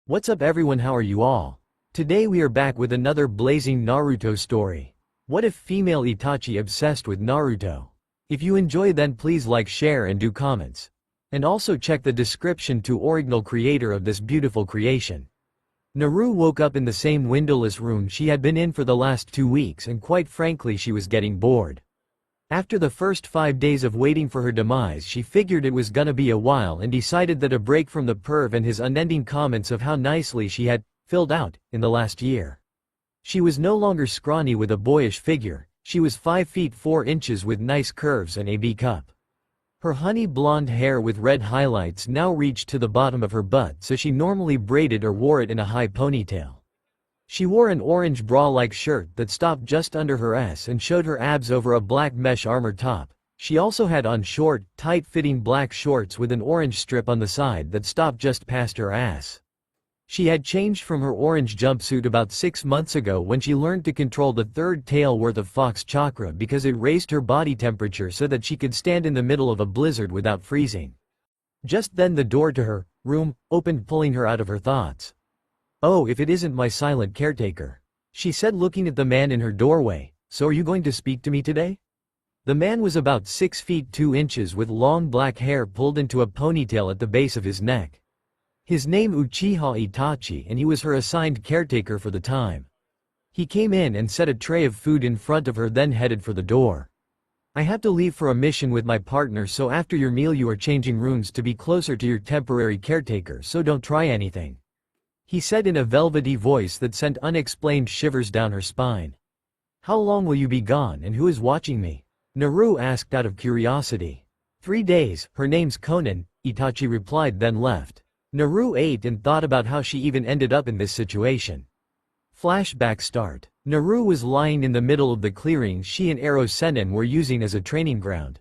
What's up everyone, how are you all? Today we are back with another blazing Naruto story. What if female Itachi obsessed with Naruto? If you enjoy then please like, share and do comments. And also check the description to original creator of this beautiful creation. Naru woke up in the same windowless room she had been in for the last 2 weeks and quite frankly she was getting bored. After the first 5 days of waiting for her demise she figured it was gonna be a while and decided that a break from the perv and his unending comments of how nicely she had filled out in the last year. She was no longer scrawny with a boyish figure, she was 5 feet 4 inches with nice curves and a B cup. Her honey blonde hair with red highlights now reached to the bottom of her butt so she normally braided or wore it in a high ponytail. She wore an orange bra-like shirt that stopped just under her ass and showed her abs over a black mesh armor top. She also had on short, tight-fitting black shorts with an orange strip on the side that stopped just past her ass. She had changed from her orange jumpsuit about 6 months ago when she learned to control the third tail worth of fox chakra because it raised her body temperature so that she could stand in the middle of a blizzard without freezing. Just then the door to her room opened, pulling her out of her thoughts. "Oh, if it isn't my silent caretaker," she said, looking at the man in her doorway. "So are you going to speak to me today?" The man was about 6 feet 2 inches with long black hair pulled into a ponytail at the base of his neck. His name Uchiha Itachi and he was her assigned caretaker for the time. He came in and set a tray of food in front of her then headed for the door. "I have to leave for a mission with my partner, so after your meal you are changing rooms to be closer to your temporary caretaker, so don't try anything," he said in a velvety voice that sent unexplained shivers down her spine. "How long will you be gone and who is watching me?" Naru asked out of curiosity. 3 days, her name's Conan," Itachi replied then left. Naru ate and thought about how she even ended up in this situation. Flashback start. Naru was lying in the middle of the clearing she and Ero Sennin were using as a training ground.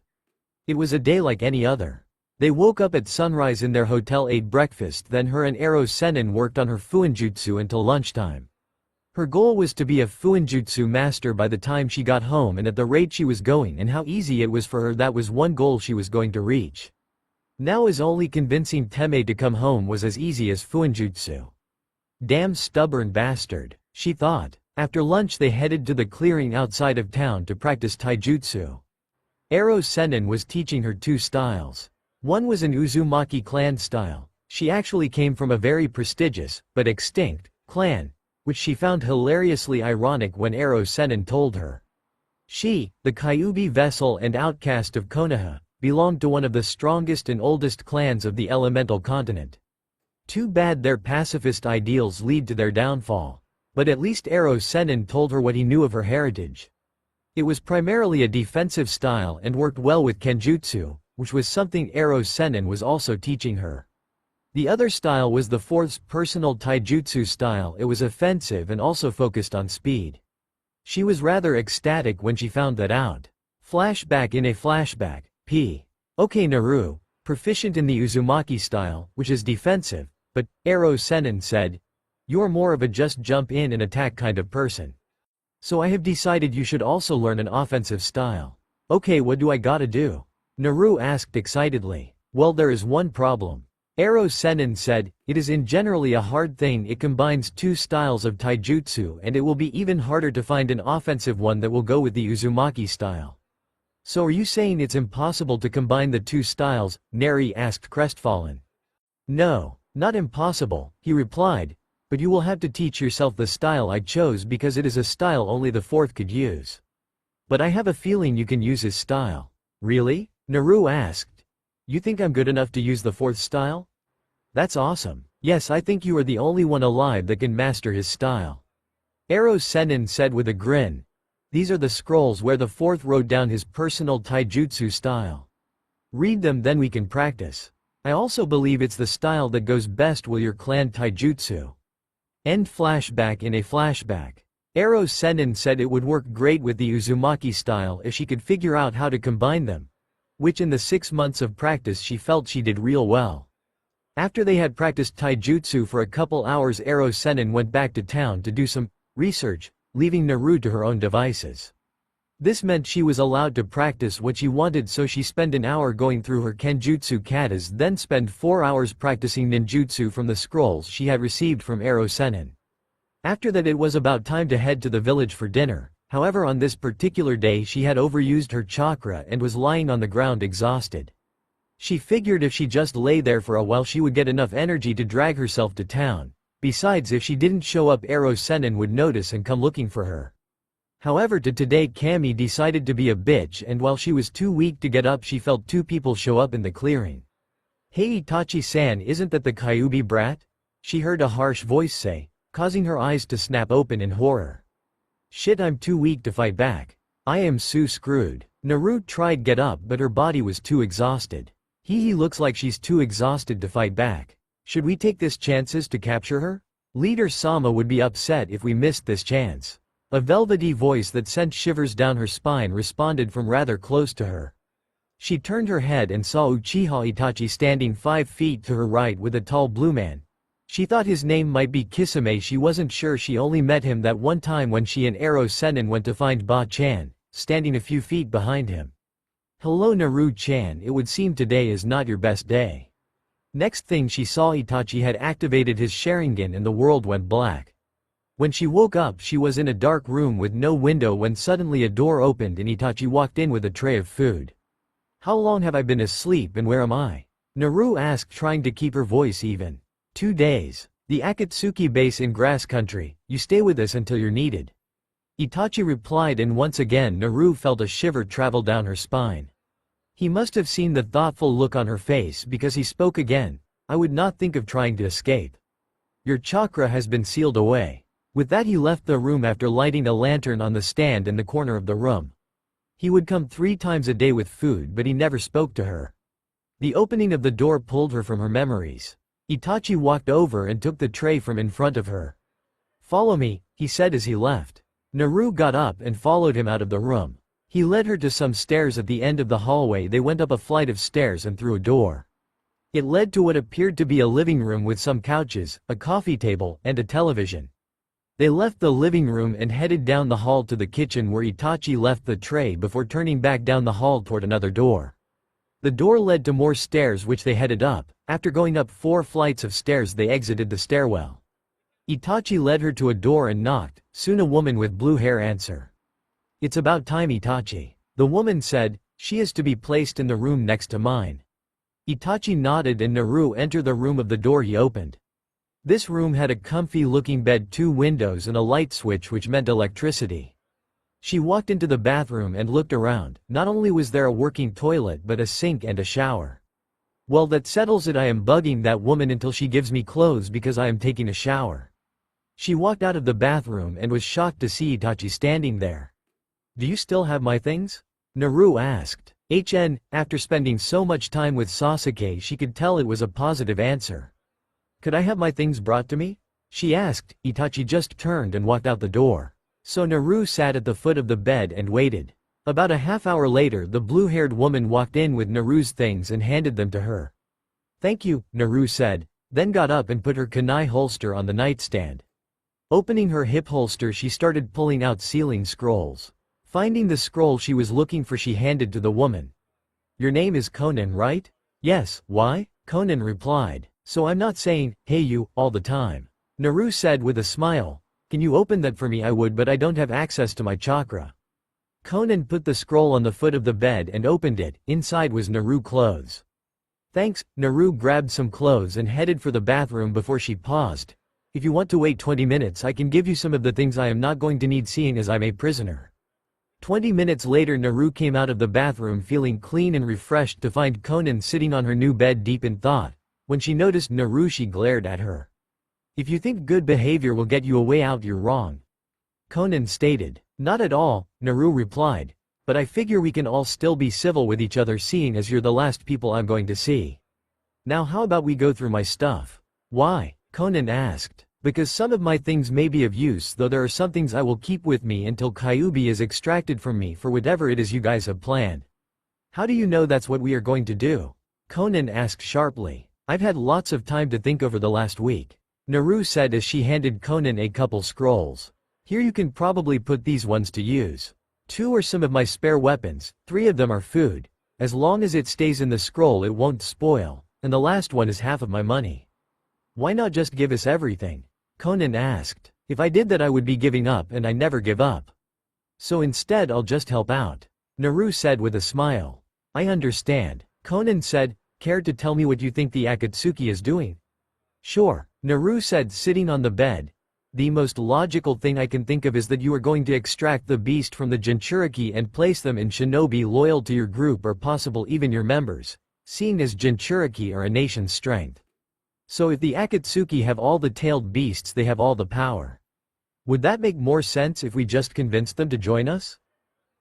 It was a day like any other. They woke up at sunrise in their hotel, ate breakfast, then her and Ero Sennin worked on her fuinjutsu until lunchtime. Her goal was to be a fuinjutsu master by the time she got home, and at the rate she was going and how easy it was for her, that was one goal she was going to reach. Now as only convincing Teme to come home was as easy as fuinjutsu. Damn stubborn bastard, she thought. After lunch they headed to the clearing outside of town to practice taijutsu. Ero Sennin was teaching her 2 styles. One was an Uzumaki clan style. She actually came from a very prestigious, but extinct, clan, which she found hilariously ironic when Ero Sennin told her. She, the Kyuubi vessel and outcast of Konoha, belonged to one of the strongest and oldest clans of the elemental continent. Too bad their pacifist ideals lead to their downfall. But at least Ero Sennin told her what he knew of her heritage. It was primarily a defensive style and worked well with kenjutsu, which was something Ero Sennin was also teaching her. The other style was the 4th personal taijutsu style. It was offensive and also focused on speed. She was rather ecstatic when she found that out. Flashback in a flashback, p. Okay, Naru, proficient in the Uzumaki style, which is defensive, but, Ero Sennin said, "You're more of a just jump in and attack kind of person. So I have decided you should also learn an offensive style." "Okay, what do I gotta do?" Naru asked excitedly. "Well, there is one problem," Ero Sennin said. "It is in generally a hard thing. It combines 2 styles of taijutsu and it will be even harder to find an offensive one that will go with the Uzumaki style." "So are you saying it's impossible to combine the 2 styles?" Neri asked crestfallen. "No, not impossible," he replied, "but you will have to teach yourself the style I chose because it is a style only the 4th could use. But I have a feeling you can use his style." "Really?" Naru asked. "You think I'm good enough to use the 4th style?" "That's awesome. Yes, I think you are the only one alive that can master his style." Ero Sennin said with a grin. "These are the scrolls where the 4th wrote down his personal taijutsu style. Read them, then we can practice. I also believe it's the style that goes best with your clan taijutsu." End flashback in a flashback. Ero Sennin said it would work great with the Uzumaki style if she could figure out how to combine them, which in the 6 months of practice she felt she did real well. After they had practiced taijutsu for a couple hours, Ero Sennin went back to town to do some research, leaving Naru to her own devices. This meant she was allowed to practice what she wanted, so she spent an hour going through her kenjutsu katas, then spent 4 hours practicing ninjutsu from the scrolls she had received from Ero Sennin. After that it was about time to head to the village for dinner. However, on this particular day she had overused her chakra and was lying on the ground exhausted. She figured if she just lay there for a while she would get enough energy to drag herself to town. Besides, if she didn't show up, Ero Sennin would notice and come looking for her. However, today Kami decided to be a bitch, and while she was too weak to get up she felt 2 people show up in the clearing. "Hey Itachi-san, isn't that the Kyuubi brat?" she heard a harsh voice say, causing her eyes to snap open in horror. "Shit, I'm too weak to fight back. I am so screwed." Naru tried get up but her body was too exhausted. He looks like she's too exhausted to fight back. Should we take this chances to capture her? Leader Sama would be upset if we missed this chance. A velvety voice that sent shivers down her spine responded from rather close to her. She turned her head and saw Uchiha Itachi standing 5 feet to her right with a tall blue man. She thought his name might be Kisame. She wasn't sure, she only met him that one time when she and Ero Sennin went to find Ba-chan, standing a few feet behind him. "Hello Naru-chan, it would seem today is not your best day." Next thing she saw, Itachi had activated his Sharingan and the world went black. When she woke up she was in a dark room with no window when suddenly a door opened and Itachi walked in with a tray of food. "How long have I been asleep and where am I?" Naru asked, trying to keep her voice even. 2 days. The Akatsuki base in Grass Country. You stay with us until you're needed." Itachi replied, and once again Naru felt a shiver travel down her spine. He must have seen the thoughtful look on her face because he spoke again. "I would not think of trying to escape. Your chakra has been sealed away." With that he left the room after lighting a lantern on the stand in the corner of the room. He would come 3 times a day with food, but he never spoke to her. The opening of the door pulled her from her memories. Itachi walked over and took the tray from in front of her. "Follow me," he said as he left. Naru got up and followed him out of the room. He led her to some stairs at the end of the hallway. They went up a flight of stairs and through a door. It led to what appeared to be a living room with some couches, a coffee table, and a television. They left the living room and headed down the hall to the kitchen where Itachi left the tray before turning back down the hall toward another door. The door led to more stairs which they headed up. After going up 4 flights of stairs they exited the stairwell. Itachi led her to a door and knocked. Soon a woman with blue hair answered. "It's about time, Itachi." The woman said, "She is to be placed in the room next to mine." Itachi nodded and Naru entered the room of the door he opened. This room had a comfy-looking bed, 2 windows and a light switch which meant electricity. She walked into the bathroom and looked around. Not only was there a working toilet but a sink and a shower. "Well, that settles it. I am bugging that woman until she gives me clothes because I am taking a shower." She walked out of the bathroom and was shocked to see Itachi standing there. "Do you still have my things?" Naru asked. After spending so much time with Sasuke she could tell it was a positive answer. "Could I have my things brought to me?" she asked. Itachi just turned and walked out the door. So Naru sat at the foot of the bed and waited. About a half hour later the blue-haired woman walked in with Naru's things and handed them to her. "Thank you," Naru said, then got up and put her kunai holster on the nightstand. Opening her hip holster she started pulling out sealing scrolls. Finding the scroll she was looking for she handed to the woman. "Your name is Conan, right?" "Yes, why?" Conan replied. "So I'm not saying, 'Hey you,' all the time." Naru said with a smile. "Can you open that for me?" "I would, but I don't have access to my chakra." Conan put the scroll on the foot of the bed and opened it. Inside was Naru clothes. "Thanks." Naru grabbed some clothes and headed for the bathroom before she paused. "If you want to wait 20 minutes I can give you some of the things I am not going to need, seeing as I'm a prisoner." 20 minutes later Naru came out of the bathroom feeling clean and refreshed to find Conan sitting on her new bed deep in thought. When she noticed Naru she glared at her. "If you think good behavior will get you a way out you're wrong," Conan stated. "Not at all," Naru replied. "But I figure we can all still be civil with each other, seeing as you're the last people I'm going to see. Now how about we go through my stuff?" "Why?" Conan asked. "Because some of my things may be of use, though there are some things I will keep with me until Kyuubi is extracted from me for whatever it is you guys have planned." "How do you know that's what we are going to do?" Conan asked sharply. "I've had lots of time to think over the last week," Naru said as she handed Conan a couple scrolls. "Here, you can probably put these ones to use." 2 are some of my spare weapons, 3 of them are food. As long as it stays in the scroll it won't spoil, and the last one is half of my money. Why not just give us everything? Conan asked. If I did that I would be giving up and I never give up. So instead I'll just help out. Naru said with a smile. I understand. Conan said, care to tell me what you think the Akatsuki is doing? Sure, Naru said sitting on the bed. The most logical thing I can think of is that you are going to extract the beast from the Jinchuriki and place them in shinobi loyal to your group or possible even your members, seeing as Jinchuriki are a nation's strength. So if the Akatsuki have all the tailed beasts they have all the power. Would that make more sense if we just convinced them to join us?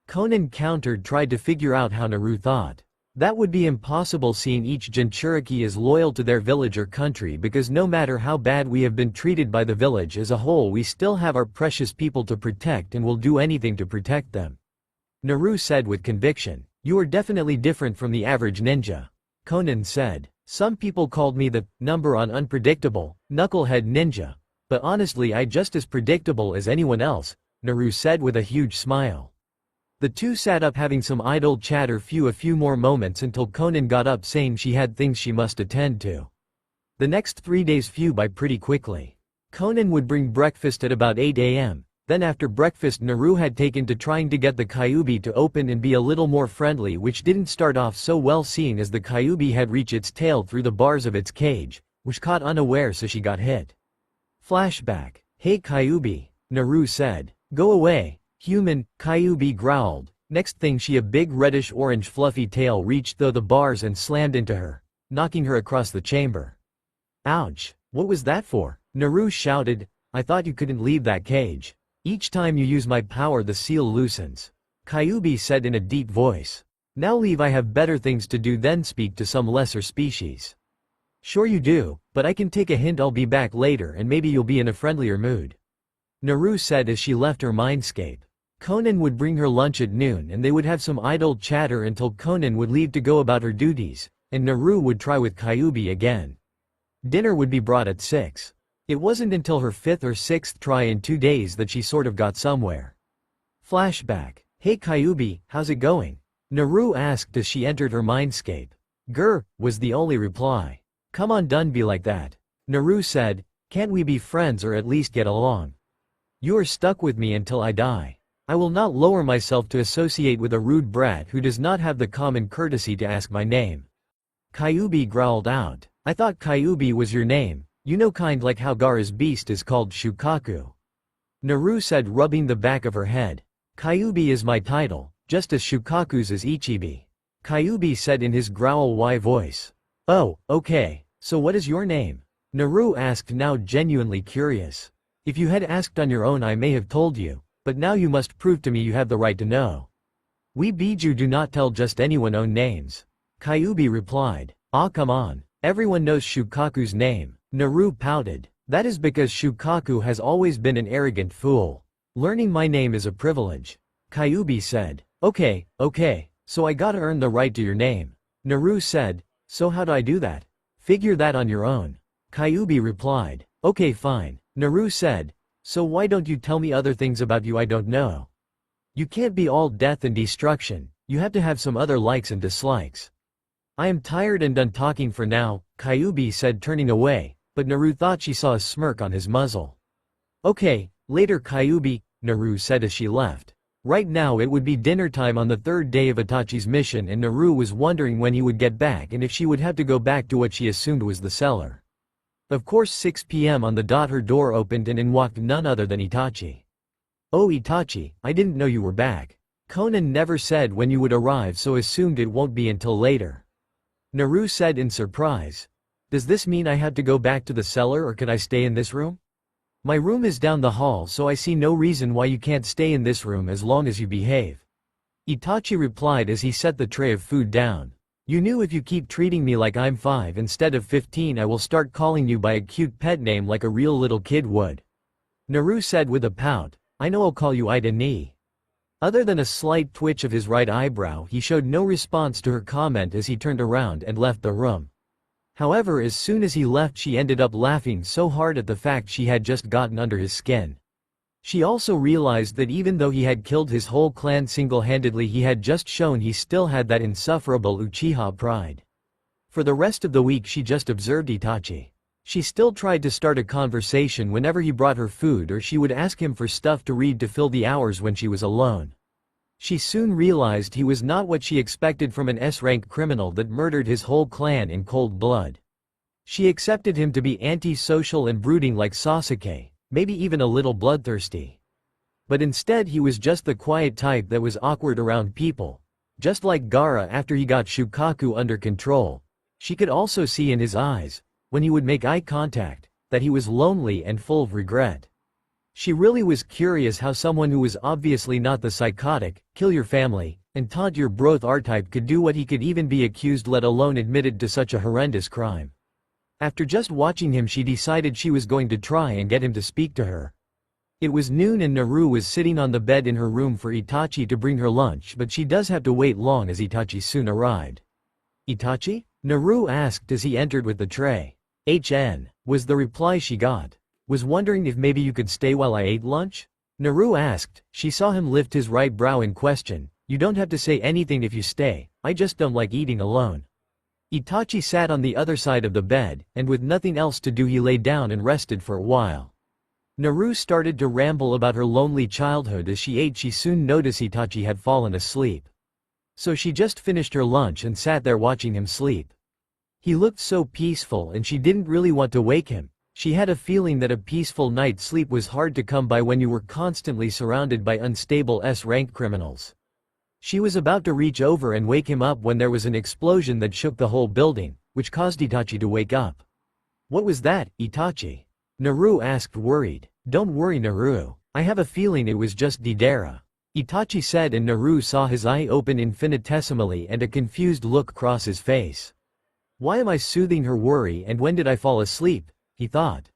Conan countered, tried to figure out how Naru thought. That would be impossible seeing each Jinchuriki is loyal to their village or country because no matter how bad we have been treated by the village as a whole we still have our precious people to protect and will do anything to protect them. Naru said with conviction. You are definitely different from the average ninja. Conan said. Some people called me the number on unpredictable, knucklehead ninja. But honestly I just as predictable as anyone else, Naru said with a huge smile. The two sat up having some idle chatter a few more moments until Conan got up saying she had things she must attend to. The next 3 days flew by pretty quickly. Conan would bring breakfast at about 8 a.m. Then after breakfast Naru had taken to trying to get the Kyuubi to open and be a little more friendly, which didn't start off so well seeing as the Kyuubi had reached its tail through the bars of its cage, which caught unaware so she got hit. Flashback. Hey Kyuubi, Naru said. Go away. Human, Kyuubi growled. Next thing she a big reddish-orange fluffy tail reached through the bars and slammed into her, knocking her across the chamber. Ouch, what was that for? Naru shouted, I thought you couldn't leave that cage. Each time you use my power the seal loosens. Kyuubi said in a deep voice. Now leave, I have better things to do than speak to some lesser species. Sure you do, but I can take a hint, I'll be back later and maybe you'll be in a friendlier mood. Naru said as she left her mindscape. Conan would bring her lunch at noon and they would have some idle chatter until Conan would leave to go about her duties, and Naru would try with Kyuubi again. Dinner would be brought at 6. It wasn't until her 5th or 6th try in 2 days that she sort of got somewhere. Flashback. Hey Kyuubi, how's it going? Naru asked as she entered her mindscape. Grr, was the only reply. Come on, don't be like that. Naru said, can't we be friends or at least get along? You are stuck with me until I die. I will not lower myself to associate with a rude brat who does not have the common courtesy to ask my name. Kyuubi growled out. I thought Kyuubi was your name, you know, kind like how Gaara's beast is called Shukaku. Naru said, rubbing the back of her head. Kyuubi is my title, just as Shukaku's is Ichibi. Kyuubi said in his growl-y voice. Oh, okay, so what is your name? Naru asked, now genuinely curious. If you had asked on your own I may have told you, but now you must prove to me you have the right to know. We Biju do not tell just anyone own names. Kyuubi replied. Ah, come on, everyone knows Shukaku's name. Naru pouted. That is because Shukaku has always been an arrogant fool. Learning my name is a privilege. Kyuubi said. Okay, so I gotta earn the right to your name. Naru said. So how do I do that? Figure that on your own. Kyuubi replied. Okay, fine. Naru said. So why don't you tell me other things about you I don't know? You can't be all death and destruction, you have to have some other likes and dislikes. I am tired and done talking for now, Kyuubi said, turning away, but Naru thought she saw a smirk on his muzzle. Okay, later Kyuubi, Naru said as she left. Right now it would be dinner time on the 3rd day of Itachi's mission and Naru was wondering when he would get back and if she would have to go back to what she assumed was the cellar. Of course 6 p.m. on the dot her door opened and in walked none other than Itachi. Oh Itachi, I didn't know you were back. Conan never said when you would arrive so assumed it won't be until later. Naru said in surprise. Does this mean I have to go back to the cellar or can I stay in this room? My room is down the hall so I see no reason why you can't stay in this room as long as you behave. Itachi replied as he set the tray of food down. You knew if you keep treating me like I'm 5 instead of 15 I will start calling you by a cute pet name like a real little kid would. Naru said with a pout, I know I'll call you Ida Ni. Other than a slight twitch of his right eyebrow he showed no response to her comment as he turned around and left the room. However, as soon as he left she ended up laughing so hard at the fact she had just gotten under his skin. She also realized that even though he had killed his whole clan single-handedly, he had just shown he still had that insufferable Uchiha pride. For the rest of the week she just observed Itachi. She still tried to start a conversation whenever he brought her food, or she would ask him for stuff to read to fill the hours when she was alone. She soon realized he was not what she expected from an S-rank criminal that murdered his whole clan in cold blood. She accepted him to be anti-social and brooding like Sasuke, maybe even a little bloodthirsty. But instead he was just the quiet type that was awkward around people. Just like Gaara after he got Shukaku under control. She could also see in his eyes, when he would make eye contact, that he was lonely and full of regret. She really was curious how someone who was obviously not the psychotic, kill your family, and taunt your broth R-type could do what he could even be accused let alone admitted to such a horrendous crime. After just watching him she decided she was going to try and get him to speak to her. It was noon and Naru was sitting on the bed in her room for Itachi to bring her lunch, but she does have to wait long as Itachi soon arrived. "Itachi?" Naru asked as he entered with the tray. "HN," was the reply she got. "Was wondering if maybe you could stay while I ate lunch?" Naru asked. She saw him lift his right brow in question. "You don't have to say anything if you stay, I just don't like eating alone." Itachi sat on the other side of the bed, and with nothing else to do he lay down and rested for a while. Naru started to ramble about her lonely childhood. As she ate she soon noticed Itachi had fallen asleep. So she just finished her lunch and sat there watching him sleep. He looked so peaceful and she didn't really want to wake him. She had a feeling that a peaceful night's sleep was hard to come by when you were constantly surrounded by unstable S-rank criminals. She was about to reach over and wake him up when there was an explosion that shook the whole building, which caused Itachi to wake up. "What was that, Itachi?" Naru asked, worried. "Don't worry, Naru. I have a feeling it was just Deidara," Itachi said, and Naru saw his eye open infinitesimally and a confused look cross his face. "Why am I soothing her worry, and when did I fall asleep?" he thought.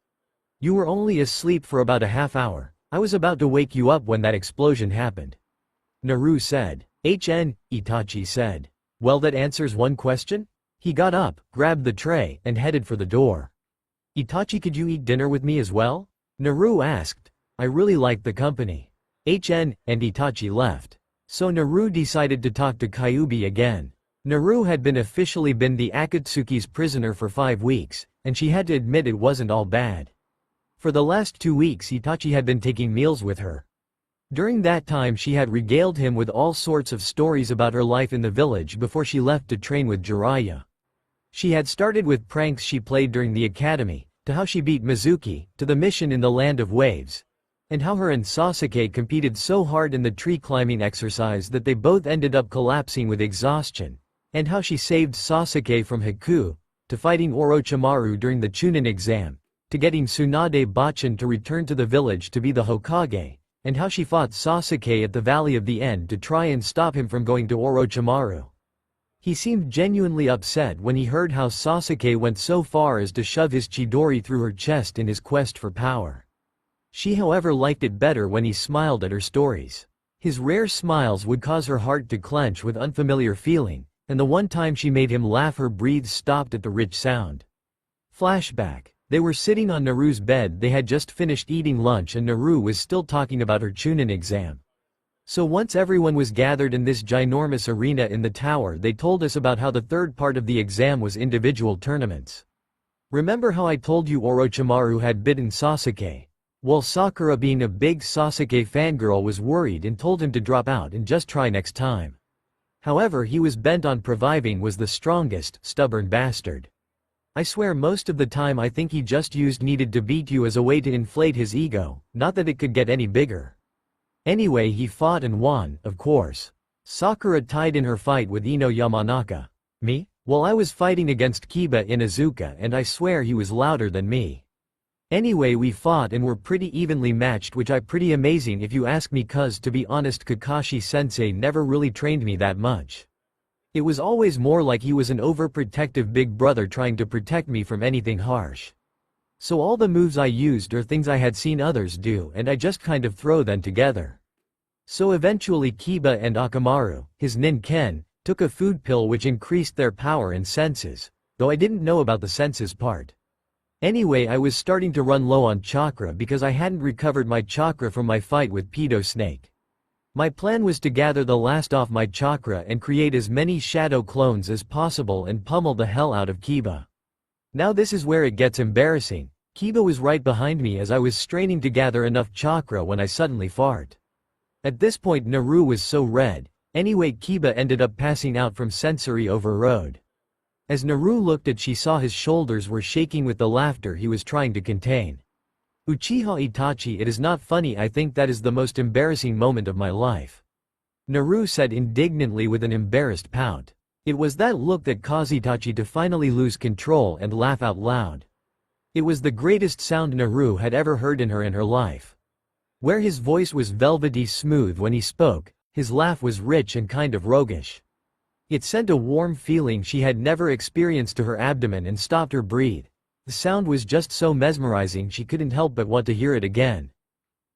"You were only asleep for about a half hour. I was about to wake you up when that explosion happened," Naru said. "HN," Itachi said. "Well, that answers one question?" He got up, grabbed the tray, and headed for the door. "Itachi, could you eat dinner with me as well?" Naru asked. "I really like the company." HN, and Itachi left. So Naru decided to talk to Kyuubi again. Naru had been officially the Akatsuki's prisoner for 5 weeks, and she had to admit it wasn't all bad. For the last 2 weeks Itachi had been taking meals with her. During that time she had regaled him with all sorts of stories about her life in the village before she left to train with Jiraiya. She had started with pranks she played during the academy, to how she beat Mizuki, to the mission in the Land of Waves, and how her and Sasuke competed so hard in the tree climbing exercise that they both ended up collapsing with exhaustion, and how she saved Sasuke from Haku, to fighting Orochimaru during the Chunin exam, to getting Tsunade Bachan to return to the village to be the Hokage, and how she fought Sasuke at the Valley of the End to try and stop him from going to Orochimaru. He seemed genuinely upset when he heard how Sasuke went so far as to shove his Chidori through her chest in his quest for power. She however liked it better when he smiled at her stories. His rare smiles would cause her heart to clench with unfamiliar feeling, and the one time she made him laugh her breath stopped at the rich sound. Flashback. They were sitting on Naru's bed. They had just finished eating lunch and Naru was still talking about her Chunin exam. "So once everyone was gathered in this ginormous arena in the tower, they told us about how the third part of the exam was individual tournaments. Remember how I told you Orochimaru had bitten Sasuke? Well, Sakura, being a big Sasuke fangirl, was worried and told him to drop out and just try next time. However, he was bent on proving was the strongest, stubborn bastard. I swear most of the time I think he just needed to beat you as a way to inflate his ego, not that it could get any bigger. Anyway, he fought and won, of course. Sakura tied in her fight with Ino Yamanaka. Me? Well, I was fighting against Kiba Inuzuka and I swear he was louder than me. Anyway, we fought and were pretty evenly matched, which I pretty amazing if you ask me, cause to be honest Kakashi-sensei never really trained me that much. It was always more like he was an overprotective big brother trying to protect me from anything harsh. So all the moves I used are things I had seen others do and I just kind of throw them together. So eventually Kiba and Akamaru, his nin-ken, took a food pill which increased their power and senses, though I didn't know about the senses part. Anyway, I was starting to run low on chakra because I hadn't recovered my chakra from my fight with Pedo Snake. My plan was to gather the last off my chakra and create as many shadow clones as possible and pummel the hell out of Kiba. Now this is where it gets embarrassing. Kiba was right behind me as I was straining to gather enough chakra when I suddenly fart. At this point Naru was so red. Anyway, Kiba ended up passing out from sensory overload. As Naru looked at, she saw his shoulders were shaking with the laughter he was trying to contain. Uchiha Itachi, it is not funny, I think that is the most embarrassing moment of my life. Naru said indignantly with an embarrassed pout. It was that look that caused Itachi to finally lose control and laugh out loud. It was the greatest sound Naru had ever heard in her life. Where his voice was velvety smooth when he spoke, his laugh was rich and kind of roguish. It sent a warm feeling she had never experienced to her abdomen and stopped her breathe. The sound was just so mesmerizing she couldn't help but want to hear it again.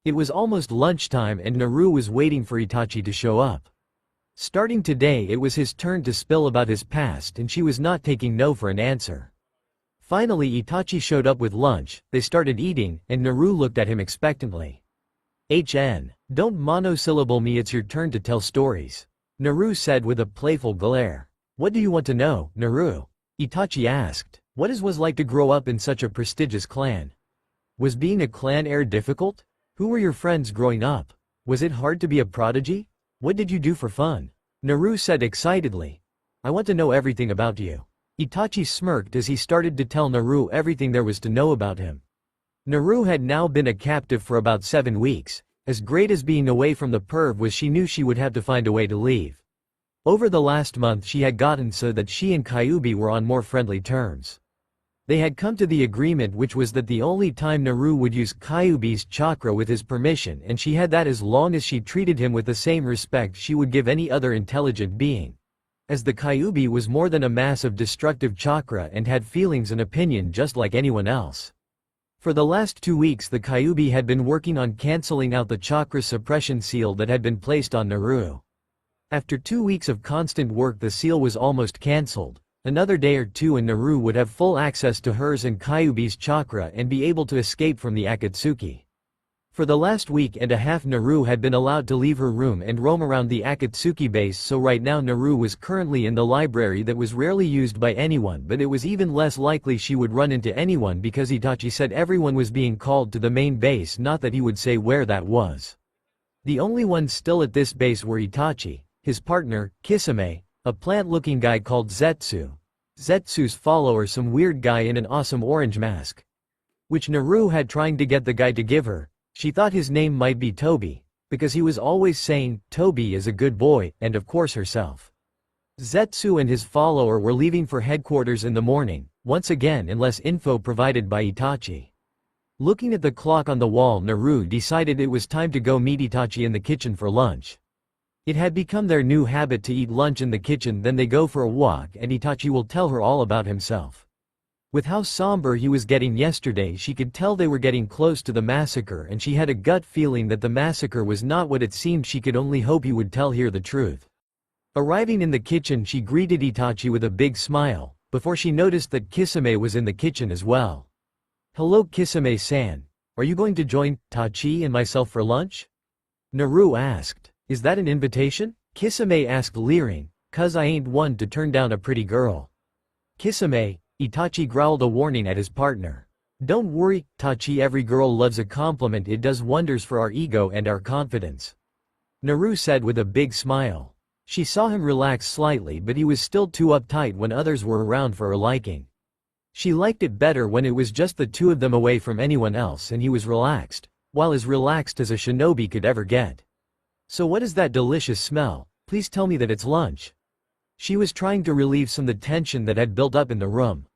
It was almost lunchtime and Naru was waiting for Itachi to show up. Starting today it was his turn to spill about his past and she was not taking no for an answer. Finally Itachi showed up with lunch, they started eating, and Naru looked at him expectantly. Don't monosyllable me, it's your turn to tell stories," Naru said with a playful glare. "What do you want to know, Naru?" Itachi asked. "What it was like to grow up in such a prestigious clan? Was being a clan heir difficult? Who were your friends growing up? Was it hard to be a prodigy? What did you do for fun?" Naru said excitedly. "I want to know everything about you." Itachi smirked as he started to tell Naru everything there was to know about him. Naru had now been a captive for about 7 weeks. As great as being away from the perv was, she knew she would have to find a way to leave. Over the last month she had gotten so that she and Kyuubi were on more friendly terms. They had come to the agreement, which was that the only time Naru would use Kyuubi's chakra with his permission, and she had that as long as she treated him with the same respect she would give any other intelligent being. As the Kyuubi was more than a mass of destructive chakra and had feelings and opinion just like anyone else. For the last 2 weeks the Kyuubi had been working on cancelling out the chakra suppression seal that had been placed on Naru. After 2 weeks of constant work the seal was almost cancelled. Another day or two and Naru would have full access to hers and Kyuubi's chakra and be able to escape from the Akatsuki. For the last week and a half Naru had been allowed to leave her room and roam around the Akatsuki base, so right now Naru was currently in the library that was rarely used by anyone, but it was even less likely she would run into anyone because Itachi said everyone was being called to the main base, not that he would say where that was. The only ones still at this base were Itachi, his partner, Kisame, a plant-looking guy called Zetsu, Zetsu's follower, some weird guy in an awesome orange mask, which Naru had trying to get the guy to give her. She thought his name might be Toby, because he was always saying, "Toby is a good boy," and of course herself. Zetsu and his follower were leaving for headquarters in the morning, once again unless info provided by Itachi. Looking at the clock on the wall, Naru decided it was time to go meet Itachi in the kitchen for lunch. It had become their new habit to eat lunch in the kitchen, then they go for a walk and Itachi will tell her all about himself. With how somber he was getting yesterday, she could tell they were getting close to the massacre, and she had a gut feeling that the massacre was not what it seemed. She could only hope he would tell her the truth. Arriving in the kitchen, she greeted Itachi with a big smile, before she noticed that Kisame was in the kitchen as well. "Hello Kisame-san. Are you going to join Tachi and myself for lunch?" Naru asked. "Is that an invitation?" Kisame asked, leering. "'Cause I ain't one to turn down a pretty girl." "Kisame," Itachi growled a warning at his partner. "Don't worry, Tachi, every girl loves a compliment, it does wonders for our ego and our confidence," Naru said with a big smile. She saw him relax slightly, but he was still too uptight when others were around for her liking. She liked it better when it was just the two of them away from anyone else and he was relaxed, while as relaxed as a shinobi could ever get. "So what is that delicious smell? Please tell me that it's lunch." She was trying to relieve some of the tension that had built up in the room.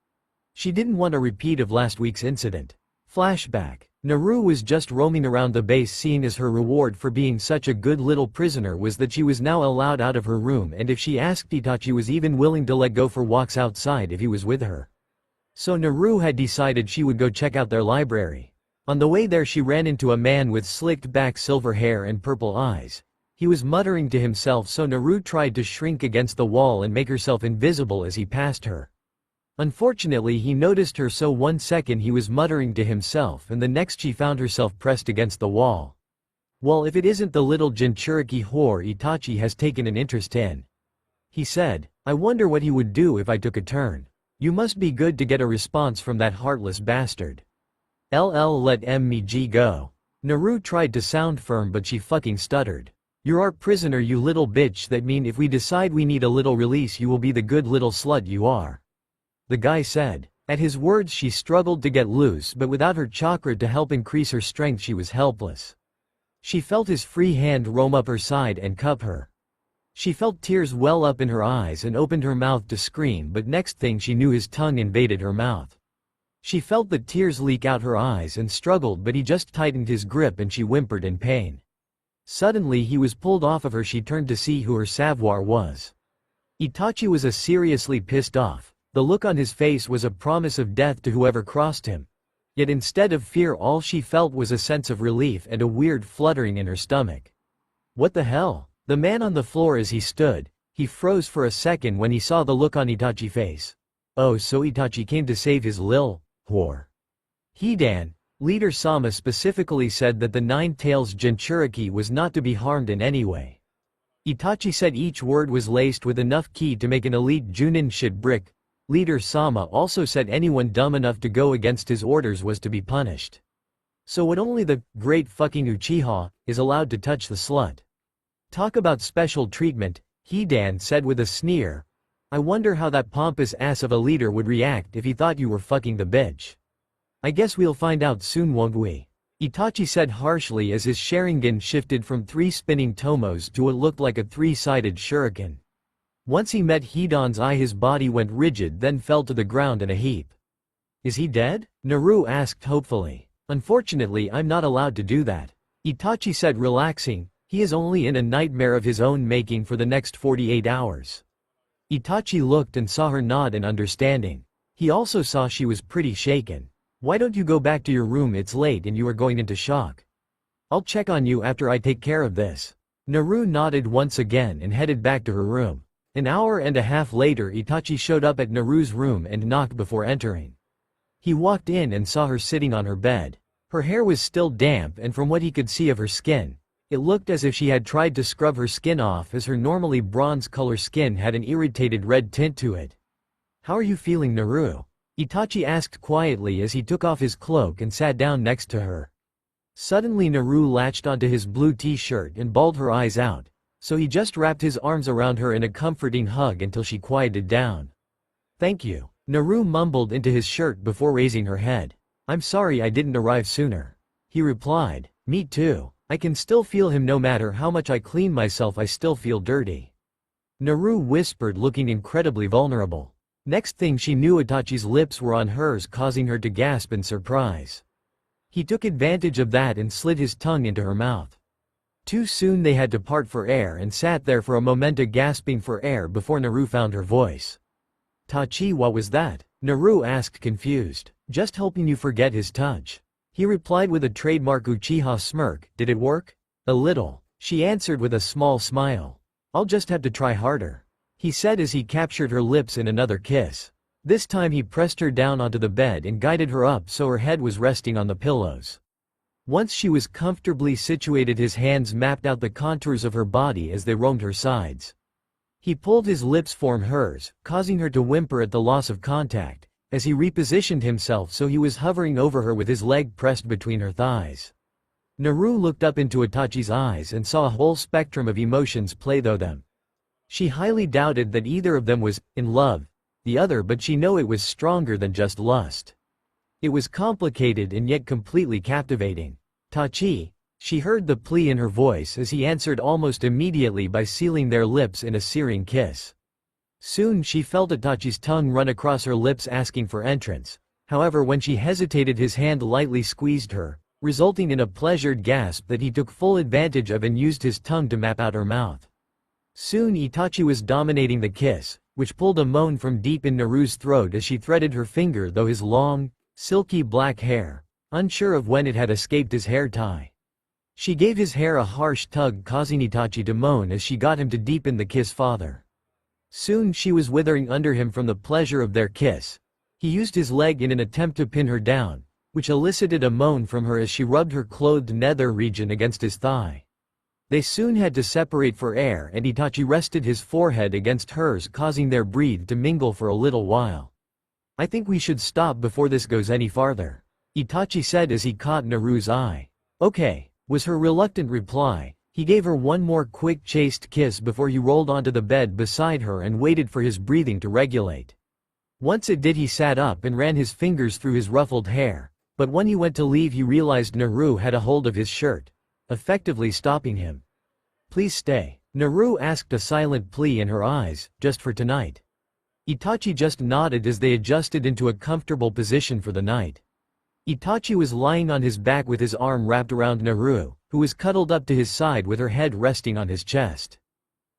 She didn't want a repeat of last week's incident. Flashback. Naru was just roaming around the base, seeing as her reward for being such a good little prisoner was that she was now allowed out of her room, and if she asked, Itachi was even willing to let go for walks outside if he was with her. So Naru had decided she would go check out their library. On the way there she ran into a man with slicked back silver hair and purple eyes. He was muttering to himself, so Naru tried to shrink against the wall and make herself invisible as he passed her. Unfortunately he noticed her, so 1 second he was muttering to himself and the next she found herself pressed against the wall. Well, if it isn't the little Jinchuriki whore Itachi has taken an interest in. He said, I wonder what he would do if I took a turn. You must be good to get a response from that heartless bastard. Let me go. Naru tried to sound firm but she fucking stuttered. You're our prisoner, you little bitch. That mean if we decide we need a little release you will be the good little slut you are. The guy said. At his words she struggled to get loose, but without her chakra to help increase her strength she was helpless. She felt his free hand roam up her side and cup her. She felt tears well up in her eyes and opened her mouth to scream, but next thing she knew his tongue invaded her mouth. She felt the tears leak out her eyes and struggled, but he just tightened his grip and she whimpered in pain. Suddenly he was pulled off of her. She turned to see who her savoir was. Itachi was seriously pissed off. The look on his face was a promise of death to whoever crossed him. Yet instead of fear all she felt was a sense of relief and a weird fluttering in her stomach. What the hell? The man on the floor as he stood, he froze for a second when he saw the look on Itachi's face. Oh, so Itachi came to save his lil whore. Hidan, leader Sama specifically said that the Nine-Tails Jinchuriki was not to be harmed in any way. Itachi said each word was laced with enough ki to make an elite Junin shit brick. Leader Sama also said anyone dumb enough to go against his orders was to be punished. So what, only the great fucking Uchiha is allowed to touch the slut? Talk about special treatment, Hidan said with a sneer. I wonder how that pompous ass of a leader would react if he thought you were fucking the bitch. I guess we'll find out soon, won't we? Itachi said harshly as his Sharingan shifted from 3 spinning tomos to what looked like a 3-sided shuriken. Once he met Hidan's eye his body went rigid then fell to the ground in a heap. Is he dead? Naru asked hopefully. Unfortunately I'm not allowed to do that. Itachi said relaxing, he is only in a nightmare of his own making for the next 48 hours. Itachi looked and saw her nod in understanding. He also saw she was pretty shaken. Why don't you go back to your room, it's late and you are going into shock. I'll check on you after I take care of this. Naru nodded once again and headed back to her room. An hour and a half later Itachi showed up at Naru's room and knocked before entering. He walked in and saw her sitting on her bed. Her hair was still damp and from what he could see of her skin, it looked as if she had tried to scrub her skin off as her normally bronze-color skin had an irritated red tint to it. How are you feeling, Naru? Itachi asked quietly as he took off his cloak and sat down next to her. Suddenly Naru latched onto his blue t-shirt and bawled her eyes out. So he just wrapped his arms around her in a comforting hug until she quieted down. Thank you. Naru mumbled into his shirt before raising her head. I'm sorry I didn't arrive sooner. He replied, me too. I can still feel him no matter how much I clean myself, I still feel dirty. Naru whispered, looking incredibly vulnerable. Next thing she knew Itachi's lips were on hers, causing her to gasp in surprise. He took advantage of that and slid his tongue into her mouth. Too soon they had to part for air and sat there for a moment gasping for air before Naru found her voice. Tachi, what was that? Naru asked confused. Just helping you forget his touch. He replied with a trademark Uchiha smirk. Did it work? A little. She answered with a small smile. I'll just have to try harder. He said as he captured her lips in another kiss. This time he pressed her down onto the bed and guided her up so her head was resting on the pillows. Once she was comfortably situated his hands mapped out the contours of her body as they roamed her sides. He pulled his lips from hers, causing her to whimper at the loss of contact, as he repositioned himself so he was hovering over her with his leg pressed between her thighs. Naru looked up into Itachi's eyes and saw a whole spectrum of emotions play through them. She highly doubted that either of them was in love, the other, but she knew it was stronger than just lust. It was complicated and yet completely captivating. Tachi, she heard the plea in her voice as he answered almost immediately by sealing their lips in a searing kiss. Soon she felt Itachi's tongue run across her lips asking for entrance, however when she hesitated his hand lightly squeezed her, resulting in a pleasured gasp that he took full advantage of and used his tongue to map out her mouth. Soon Itachi was dominating the kiss, which pulled a moan from deep in Naru's throat as she threaded her finger through his long, silky black hair, unsure of when it had escaped his hair tie. She gave his hair a harsh tug causing Itachi to moan as she got him to deepen the kiss further. Soon she was withering under him from the pleasure of their kiss, He used his leg in an attempt to pin her down, which elicited a moan from her as she rubbed her clothed nether region against his thigh. They soon had to separate for air and Itachi rested his forehead against hers, causing their breath to mingle for a little while. "I think we should stop before this goes any farther," Itachi said as he caught Naru's eye. "Okay," was her reluctant reply. He gave her one more quick chaste kiss before he rolled onto the bed beside her and waited for his breathing to regulate. Once it did, he sat up and ran his fingers through his ruffled hair, but when he went to leave he realized Naru had a hold of his shirt, effectively stopping him. "Please stay," Naru asked, a silent plea in her eyes, "just for tonight." Itachi just nodded as they adjusted into a comfortable position for the night. Itachi was lying on his back with his arm wrapped around Naru, who was cuddled up to his side with her head resting on his chest.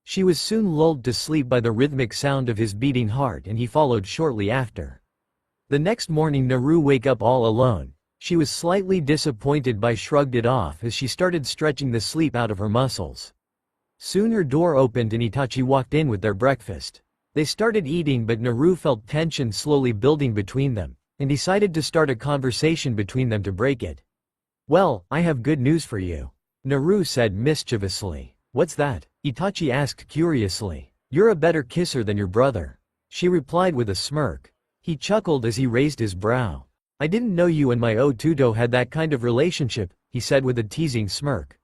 She was soon lulled to sleep by the rhythmic sound of his beating heart and he followed shortly after. The next morning Naru woke up all alone. She was slightly disappointed but shrugged it off as she started stretching the sleep out of her muscles. Soon her door opened and Itachi walked in with their breakfast. They started eating but Naru felt tension slowly building between them, and decided to start a conversation between them to break it. "Well, I have good news for you," Naru said mischievously. "What's that?" Itachi asked curiously. "You're a better kisser than your brother," she replied with a smirk. He chuckled as he raised his brow. "I didn't know you and my Otuto had that kind of relationship," he said with a teasing smirk.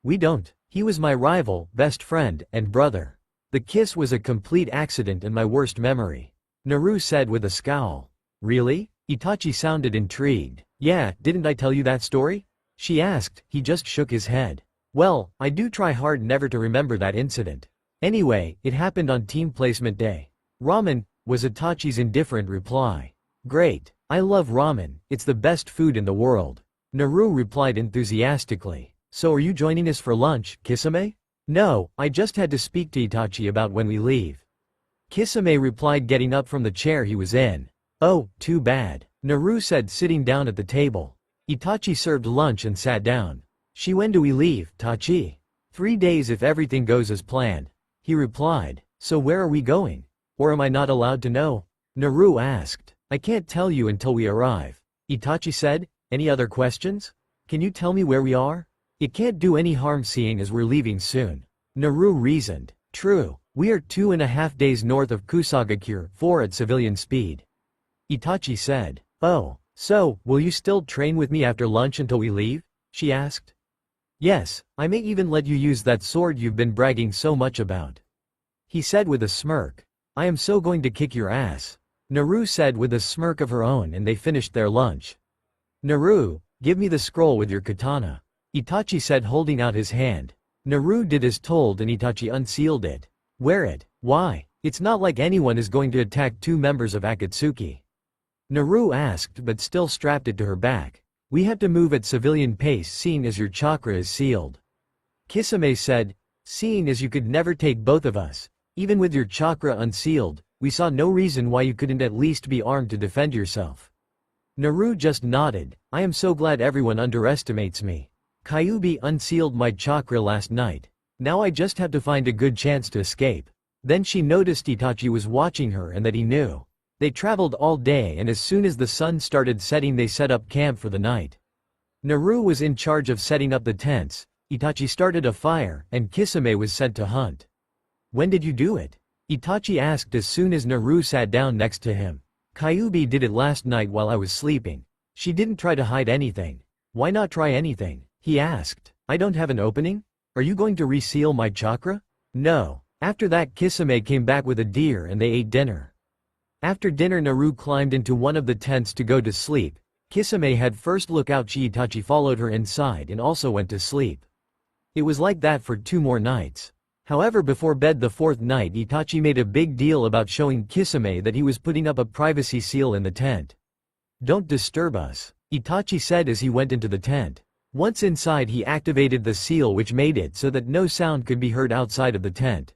"We don't. He was my rival, best friend, and brother. The kiss was a complete accident and my worst memory," Naru said with a scowl. "Really?" Itachi sounded intrigued. "Yeah, didn't I tell you that story?" she asked. He just shook his head. "Well, I do try hard never to remember that incident. Anyway, it happened on team placement day." "Ramen," was Itachi's indifferent reply. "Great. I love ramen, it's the best food in the world," Naru replied enthusiastically. "So are you joining us for lunch, Kisame?" "No, I just had to speak to Itachi about when we leave," Kisame replied, getting up from the chair he was in. "Oh, too bad," Naru said, sitting down at the table. Itachi served lunch and sat down. "When do we leave, Tachi?" 3 days if everything goes as planned," he replied. "So where are we going? Or am I not allowed to know?" Naru asked. "I can't tell you until we arrive," Itachi said. "Any other questions? Can you tell me where we are? It can't do any harm seeing as we're leaving soon," Naru reasoned. "True, we are 2.5 days north of Kusagakure, 4 at civilian speed," Itachi said. "Oh, so, will you still train with me after lunch until we leave?" she asked. "Yes, I may even let you use that sword you've been bragging so much about," he said with a smirk. "I am so going to kick your ass," Naru said with a smirk of her own, and they finished their lunch. "Naru, give me the scroll with your katana," Itachi said, holding out his hand. Naru did as told and Itachi unsealed it. "Wear it. Why? It's not like anyone is going to attack 2 members of Akatsuki," Naru asked, but still strapped it to her back. "We have to move at civilian pace seeing as your chakra is sealed," Kisame said. "Seeing as you could never take both of us, even with your chakra unsealed, we saw no reason why you couldn't at least be armed to defend yourself." Naru just nodded. "I am so glad everyone underestimates me. Kyuubi unsealed my chakra last night. Now I just have to find a good chance to escape." Then she noticed Itachi was watching her and that he knew. They traveled all day and as soon as the sun started setting they set up camp for the night. Naru was in charge of setting up the tents, Itachi started a fire, and Kisame was sent to hunt. "When did you do it?" Itachi asked as soon as Naru sat down next to him. "Kyuubi did it last night while I was sleeping. She didn't try to hide anything." "Why not try anything?" he asked. "I don't have an opening? Are you going to reseal my chakra?" "No." After that Kisame came back with a deer and they ate dinner. After dinner Naru climbed into one of the tents to go to sleep. Kisame had first look out. Itachi followed her inside and also went to sleep. It was like that for 2 more nights. However, before bed the 4th night Itachi made a big deal about showing Kisame that he was putting up a privacy seal in the tent. "Don't disturb us," Itachi said as he went into the tent. Once inside he activated the seal which made it so that no sound could be heard outside of the tent.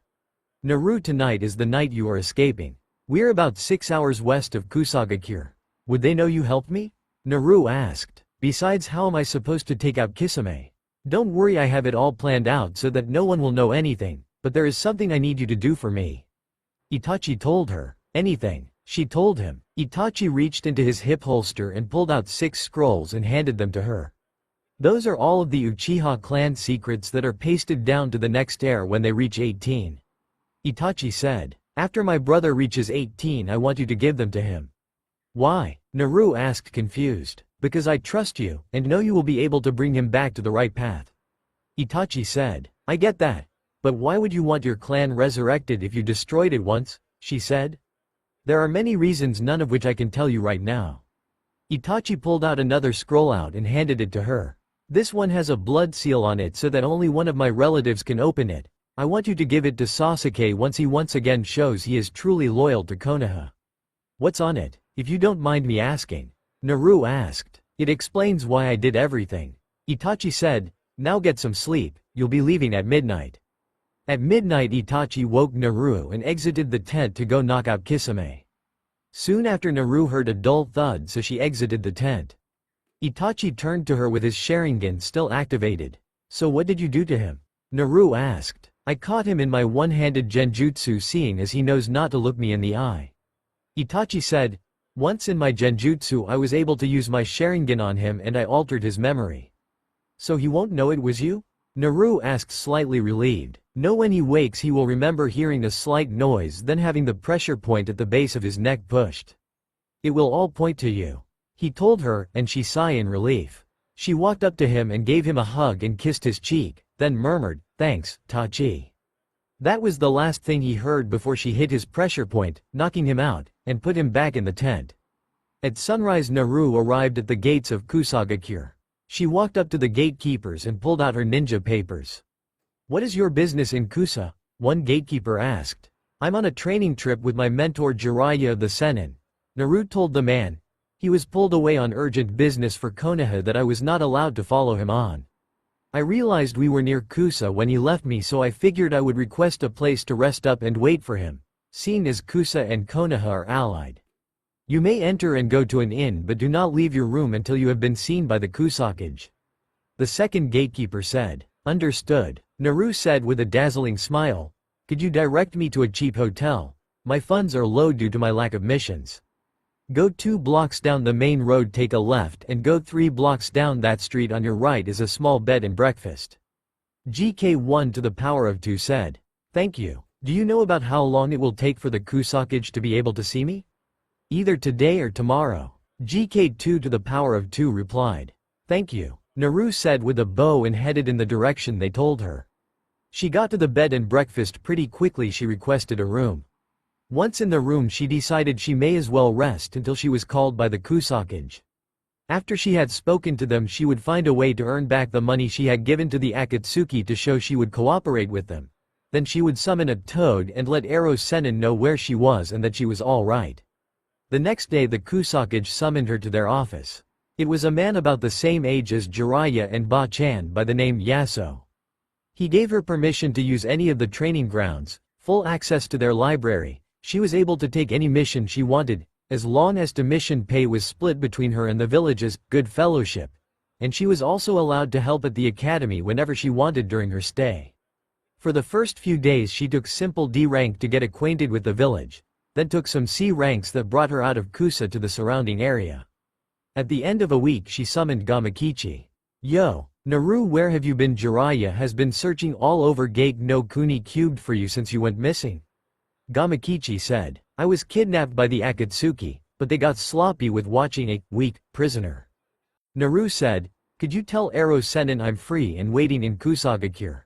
"Naru, tonight is the night you are escaping. We're about 6 hours west of Kusagakure. Would they know you helped me?" Naru asked. "Besides, how am I supposed to take out Kisame?" "Don't worry, I have it all planned out so that no one will know anything, but there is something I need you to do for me," Itachi told her. "Anything?" she told him. Itachi reached into his hip holster and pulled out 6 scrolls and handed them to her. Those are all of the Uchiha clan secrets that are pasted down to the next heir when they reach 18. Itachi said, after my brother reaches 18 I want you to give them to him. Why? Naru asked confused. Because I trust you, and know you will be able to bring him back to the right path. Itachi said, I get that. But why would you want your clan resurrected if you destroyed it once? She said. There are many reasons, none of which I can tell you right now. Itachi pulled out another scroll out and handed it to her. This one has a blood seal on it so that only one of my relatives can open it. I want you to give it to Sasuke once he once again shows he is truly loyal to Konoha. What's on it, if you don't mind me asking? Naru asked. It explains why I did everything. Itachi said, now get some sleep, you'll be leaving at midnight. At midnight Itachi woke Naru and exited the tent to go knock out Kisame. Soon after Naru heard a dull thud, so she exited the tent. Itachi turned to her with his Sharingan still activated. So what did you do to him? Naru asked. I caught him in my one-handed genjutsu, seeing as he knows not to look me in the eye. Itachi said, once in my genjutsu I was able to use my Sharingan on him and I altered his memory. So he won't know it was you? Naru asked, slightly relieved. No, when he wakes he will remember hearing a slight noise, then having the pressure point at the base of his neck pushed. It will all point to you. He told her, and she sighed in relief. She walked up to him and gave him a hug and kissed his cheek, then murmured, thanks, Tachi. That was the last thing he heard before she hit his pressure point, knocking him out, and put him back in the tent. At sunrise Naru arrived at the gates of Kusagakure. She walked up to the gatekeepers and pulled out her ninja papers. What is your business in Kusa? One gatekeeper asked. I'm on a training trip with my mentor Jiraiya of the Sennin. Naru told the man. He was pulled away on urgent business for Konoha that I was not allowed to follow him on. I realized we were near Kusa when he left me, so I figured I would request a place to rest up and wait for him, seeing as Kusa and Konoha are allied. You may enter and go to an inn, but do not leave your room until you have been seen by the Kusakage. The second gatekeeper said. Understood, Naru said with a dazzling smile. Could you direct me to a cheap hotel? My funds are low due to my lack of missions. Go 2 blocks down the main road, take a left and go 3 blocks down that street. On your right is a small bed and breakfast. GK1 to the power of 2 said. Thank you. Do you know about how long it will take for the Kusakage to be able to see me? Either today or tomorrow. GK2 to the power of 2 replied. Thank you, Naru said with a bow and headed in the direction they told her. She got to the bed and breakfast pretty quickly. She requested a room. Once in the room she decided she may as well rest until she was called by the Kusakage. After she had spoken to them she would find a way to earn back the money she had given to the Akatsuki to show she would cooperate with them. Then she would summon a toad and let Ero Sennin know where she was and that she was all right. The next day the Kusakage summoned her to their office. It was a man about the same age as Jiraiya and Ba-chan by the name Yasuo. He gave her permission to use any of the training grounds, full access to their library. She was able to take any mission she wanted, as long as the mission pay was split between her and the village's good fellowship, and she was also allowed to help at the academy whenever she wanted during her stay. For the first few days she took simple D rank to get acquainted with the village, then took some C ranks that brought her out of Kusa to the surrounding area. At the end of a week she summoned Gamakichi. Yo, Naru, where have you been? Jiraiya has been searching all over Gate no Kuni Cubed for you since you went missing. Gamakichi said. I was kidnapped by the Akatsuki, but they got sloppy with watching a weak prisoner. Naru said, could you tell Ero Sennin I'm free and waiting in Kusagakure?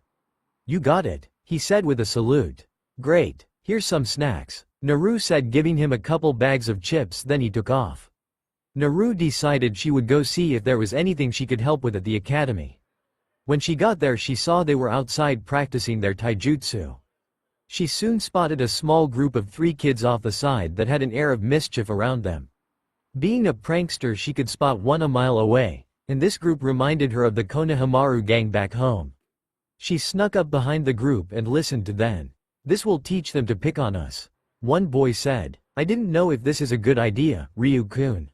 You got it, he said with a salute. Great, here's some snacks, Naru said, giving him a couple bags of chips. Then he took off. Naru decided she would go see if there was anything she could help with at the academy. When she got there she saw they were outside practicing their taijutsu. She soon spotted a small group of 3 kids off the side that had an air of mischief around them. Being a prankster she could spot one a mile away, and this group reminded her of the Konohamaru gang back home. She snuck up behind the group and listened to them. This will teach them to pick on us. One boy said. I didn't know if this is a good idea, Ryu-kun.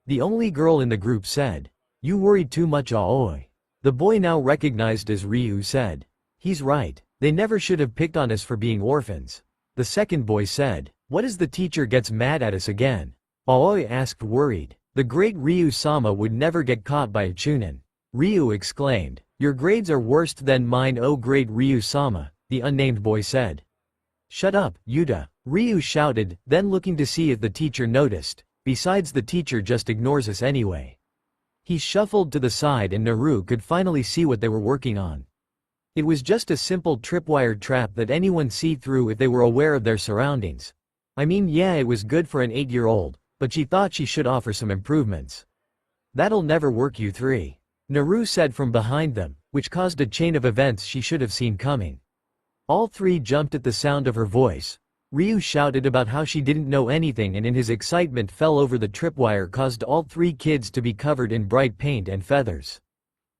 The only girl in the group said. You worry too much, Aoi. The boy now recognized as Ryu said. He's right. They never should have picked on us for being orphans. The second boy said. What is the teacher gets mad at us again? Aoi asked worried. The great Ryu-sama would never get caught by a chunin. Ryu exclaimed. Your grades are worse than mine, oh great Ryu-sama, the unnamed boy said. Shut up, Yuta, Ryu shouted, then looking to see if the teacher noticed. Besides, the teacher just ignores us anyway. He shuffled to the side and Naru could finally see what they were working on. It was just a simple tripwire trap that anyone see through if they were aware of their surroundings. I mean, yeah, it was good for an 8-year-old, but she thought she should offer some improvements. That'll never work, you three, Naru said from behind them, which caused a chain of events she should have seen coming. All three jumped at the sound of her voice. Ryu shouted about how she didn't know anything and in his excitement fell over the tripwire, caused all three kids to be covered in bright paint and feathers.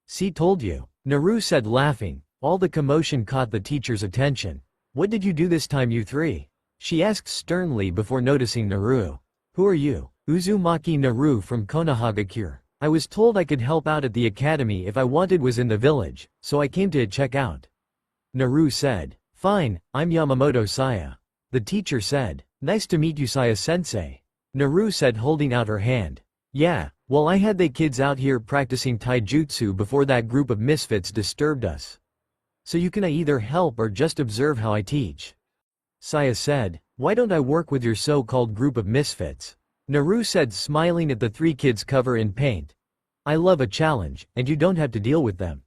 See, told you, Naru said laughing. All the commotion caught the teacher's attention. What did you do this time, you three? She asked sternly before noticing Naru. Who are you? Uzumaki Naru from Konoha. I was told I could help out at the academy if I wanted, was in the village, so I came to check out. Naru said. Fine, I'm Yamamoto Saya. The teacher said. Nice to meet you, Saya-sensei. Naru said, holding out her hand. Yeah, well, I had they kids out here practicing taijutsu before that group of misfits disturbed us. So you can either help or just observe how I teach. Saya said. Why don't I work with your so-called group of misfits? Naru said, smiling at the three kids covered in paint. I love a challenge, and you don't have to deal with them.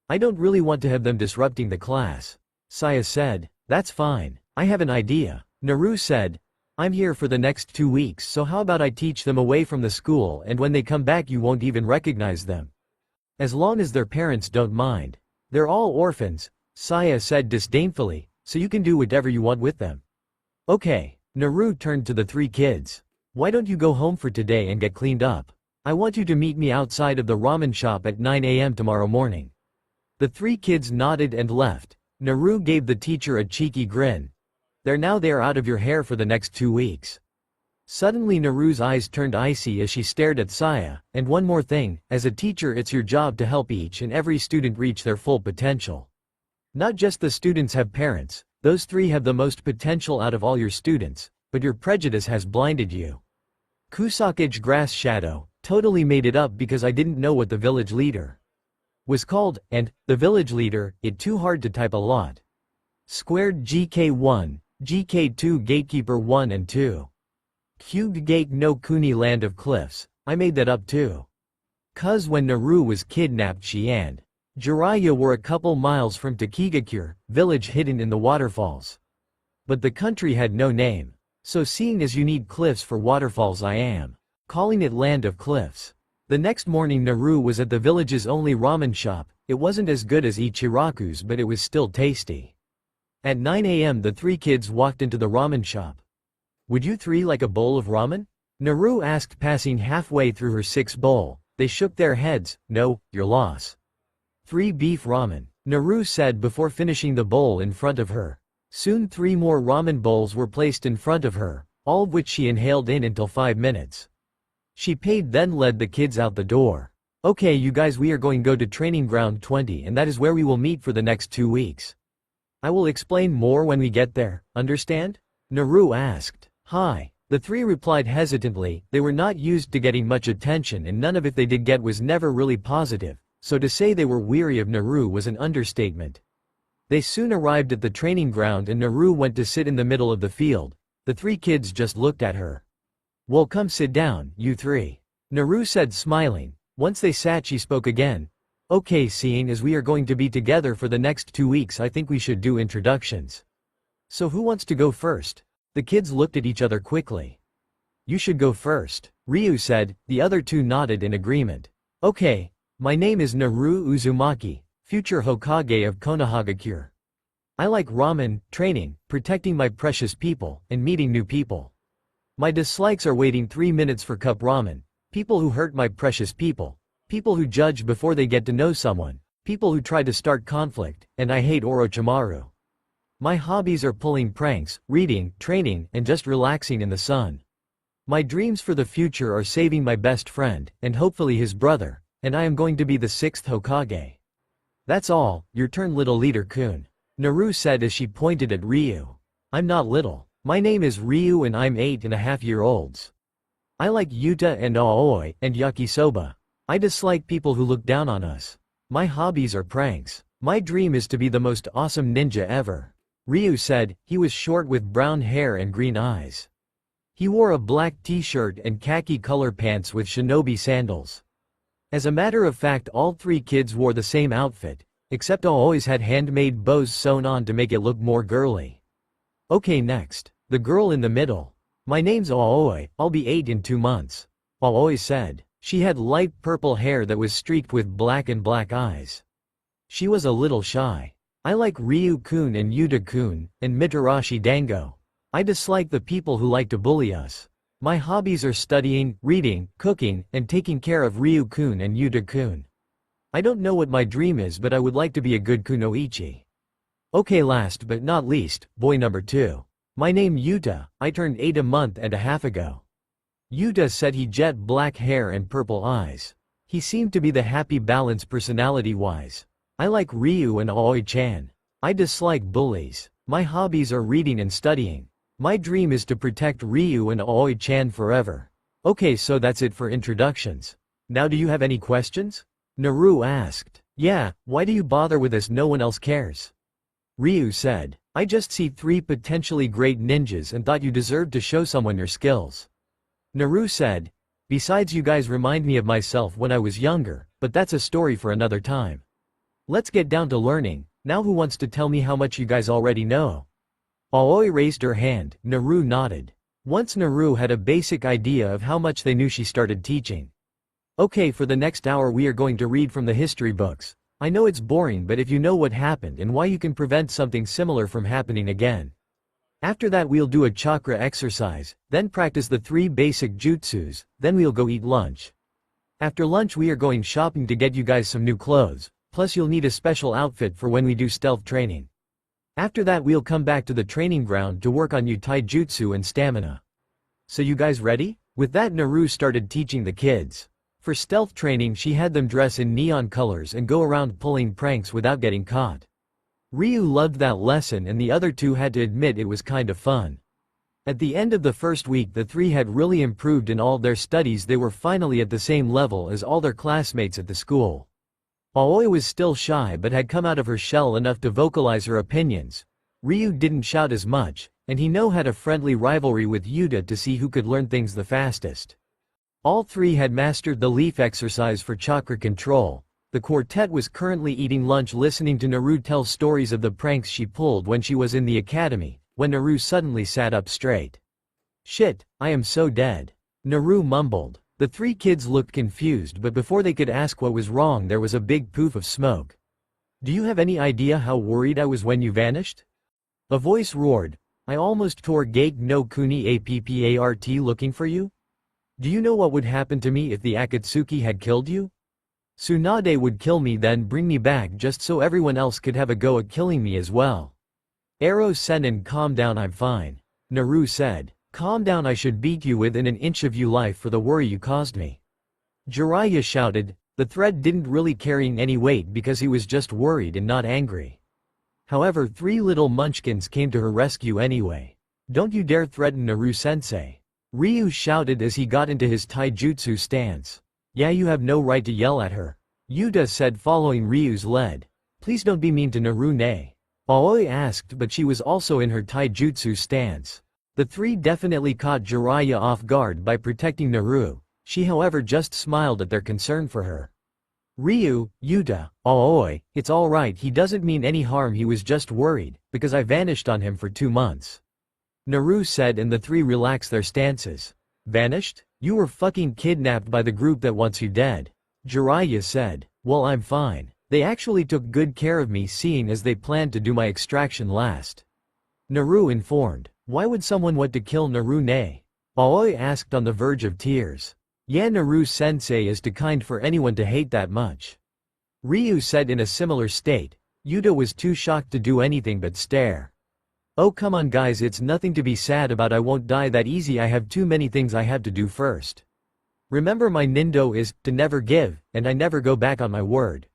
I don't really want to have them disrupting the class. Saya said. That's fine. I have an idea. Naru said. I'm here for the next 2 weeks, so how about I teach them away from the school, and when they come back you won't even recognize them. As long as their parents don't mind. They're all orphans, Saya said disdainfully, so you can do whatever you want with them. Okay. Naru turned to the three kids. Why don't you go home for today and get cleaned up? I want you to meet me outside of the ramen shop at 9 a.m. tomorrow morning. The three kids nodded and left. Naru gave the teacher a cheeky grin. They're out of your hair for the next 2 weeks. Suddenly Naru's eyes turned icy as she stared at Saya. And one more thing, as a teacher it's your job to help each and every student reach their full potential. Not just the students have parents, those three have the most potential out of all your students, but your prejudice has blinded you. Kusagakure grass shadow, totally made it up because I didn't know what the village leader was called, and, the village leader, it too hard to type a lot. Squared GK1, GK2 Gatekeeper 1 and 2. Cubed Gate no Kuni Land of Cliffs, I made that up too. Cuz when Naru was kidnapped she and Jiraiya were a couple miles from Takigakure, village hidden in the waterfalls. But the country had no name. So seeing as you need cliffs for waterfalls I am calling it Land of Cliffs. The next morning Naru was at the village's only ramen shop. It wasn't as good as Ichiraku's but it was still tasty. At 9 a.m. the three kids walked into the ramen shop. Would you three like a bowl of ramen? Naru asked, passing halfway through her 6th bowl. They shook their heads. No, your loss. 3 beef ramen, Naru said before finishing the bowl in front of her. Soon 3 more ramen bowls were placed in front of her, all of which she inhaled in until 5 minutes. She paid then led the kids out the door. Okay you guys, we are going to go to training ground 20 and that is where we will meet for the next 2 weeks. I will explain more when we get there, understand? Naru asked. Hi. The three replied hesitantly. They were not used to getting much attention and none of it they did get was never really positive, so to say they were weary of Naru was an understatement. They soon arrived at the training ground and Naru went to sit in the middle of the field. The three kids just looked at her. Well, come sit down, you three, Naru said smiling. Once they sat she spoke again. Okay, seeing as we are going to be together for the next 2 weeks I think we should do introductions. So who wants to go first? The kids looked at each other quickly. You should go first, Ryu said. The other two nodded in agreement. Okay, my name is Naru Uzumaki, future Hokage of Konoha. I like ramen, training, protecting my precious people, and meeting new people. My dislikes are waiting 3 minutes for cup ramen, people who hurt my precious people, people who judge before they get to know someone, people who try to start conflict, and I hate Orochimaru. My hobbies are pulling pranks, reading, training, and just relaxing in the sun. My dreams for the future are saving my best friend, and hopefully his brother, and I am going to be the 6th Hokage. That's all, your turn little leader-kun, Naru said as she pointed at Ryu. I'm not little. My name is Ryu and I'm 8.5 years old. I like Yuta and Aoi and yakisoba. I dislike people who look down on us. My hobbies are pranks. My dream is to be the most awesome ninja ever. Ryu said. He was short with brown hair and green eyes. He wore a black t-shirt and khaki color pants with shinobi sandals. As a matter of fact, all three kids wore the same outfit, except Aoi's had handmade bows sewn on to make it look more girly. Okay, next. The girl in the middle. My name's Aoi, I'll be 8 in 2 months. Aoi said. She had light purple hair that was streaked with black and black eyes. She was a little shy. I like Ryu-kun and Yuta-kun, and Mitarashi Dango. I dislike the people who like to bully us. My hobbies are studying, reading, cooking, and taking care of Ryu-kun and Yuta-kun. I don't know what my dream is, but I would like to be a good kunoichi. Okay, last but not least, boy number 2. My name Yuta, I turned 8 a month and a half ago. Yuta said he jet black hair and purple eyes. He seemed to be the happy balance personality-wise. I like Ryu and Aoi-chan. I dislike bullies. My hobbies are reading and studying. My dream is to protect Ryu and Aoi-chan forever. Okay, so that's it for introductions. Now do you have any questions? Naru asked. Yeah, why do you bother with this? No one else cares. Ryu said. I just see 3 potentially great ninjas and thought you deserved to show someone your skills. Naru said. Besides, you guys remind me of myself when I was younger, but that's a story for another time. Let's get down to learning. Now who wants to tell me how much you guys already know? Aoi raised her hand. Naru nodded. Once Naru had a basic idea of how much they knew, she started teaching. Okay, for the next hour we are going to read from the history books. I know it's boring, but if you know what happened and why you can prevent something similar from happening again. After that we'll do a chakra exercise, then practice the 3 basic jutsus, then we'll go eat lunch. After lunch we are going shopping to get you guys some new clothes, plus you'll need a special outfit for when we do stealth training. After that we'll come back to the training ground to work on you taijutsu and stamina. So you guys ready? With that Naru started teaching the kids. For stealth training she had them dress in neon colors and go around pulling pranks without getting caught. Ryu loved that lesson and the other 2 had to admit it was kind of fun. At the end of the first week the 3 had really improved in all their studies. They were finally at the same level as all their classmates at the school. Aoi was still shy but had come out of her shell enough to vocalize her opinions. Ryu didn't shout as much, and he had a friendly rivalry with Yuta to see who could learn things the fastest. All 3 had mastered the leaf exercise for chakra control. The quartet was currently eating lunch listening to Naru tell stories of the pranks she pulled when she was in the academy, when Naru suddenly sat up straight. Shit, I am so dead. Naru mumbled. The 3 kids looked confused, but before they could ask what was wrong there was a big poof of smoke. Do you have any idea how worried I was when you vanished? A voice roared. I almost tore Gate no Kuni Appart looking for you? Do you know what would happen to me if the Akatsuki had killed you? Tsunade would kill me then bring me back just so everyone else could have a go at killing me as well. Arrow Senin, calm down, I'm fine. Naru said. Calm down, I should beat you within an inch of you life for the worry you caused me. Jiraiya shouted. The threat didn't really carrying any weight because he was just worried and not angry. However, 3 little munchkins came to her rescue anyway. Don't you dare threaten Naru-sensei. Ryu shouted as he got into his taijutsu stance. Yeah, you have no right to yell at her. Yuta said following Ryu's lead. Please don't be mean to Naru-ne. Aoi asked, but she was also in her taijutsu stance. The 3 definitely caught Jiraiya off guard by protecting Naru. She however just smiled at their concern for her. Ryu, Yuta, Aoi, it's alright, he doesn't mean any harm, he was just worried, because I vanished on him for 2 months. Naru said, and the 3 relaxed their stances. Vanished? You were fucking kidnapped by the group that wants you dead. Jiraiya said. Well, I'm fine. They actually took good care of me seeing as they planned to do my extraction last. Naru informed. Why would someone want to kill Naru-ne? Aoi asked on the verge of tears. Yeah, Naru-sensei is too kind for anyone to hate that much. Ryu said in a similar state. Yuta was too shocked to do anything but stare. Oh come on guys, it's nothing to be sad about, I won't die that easy, I have too many things I have to do first. Remember my nindo is, to never give, and I never go back on my word.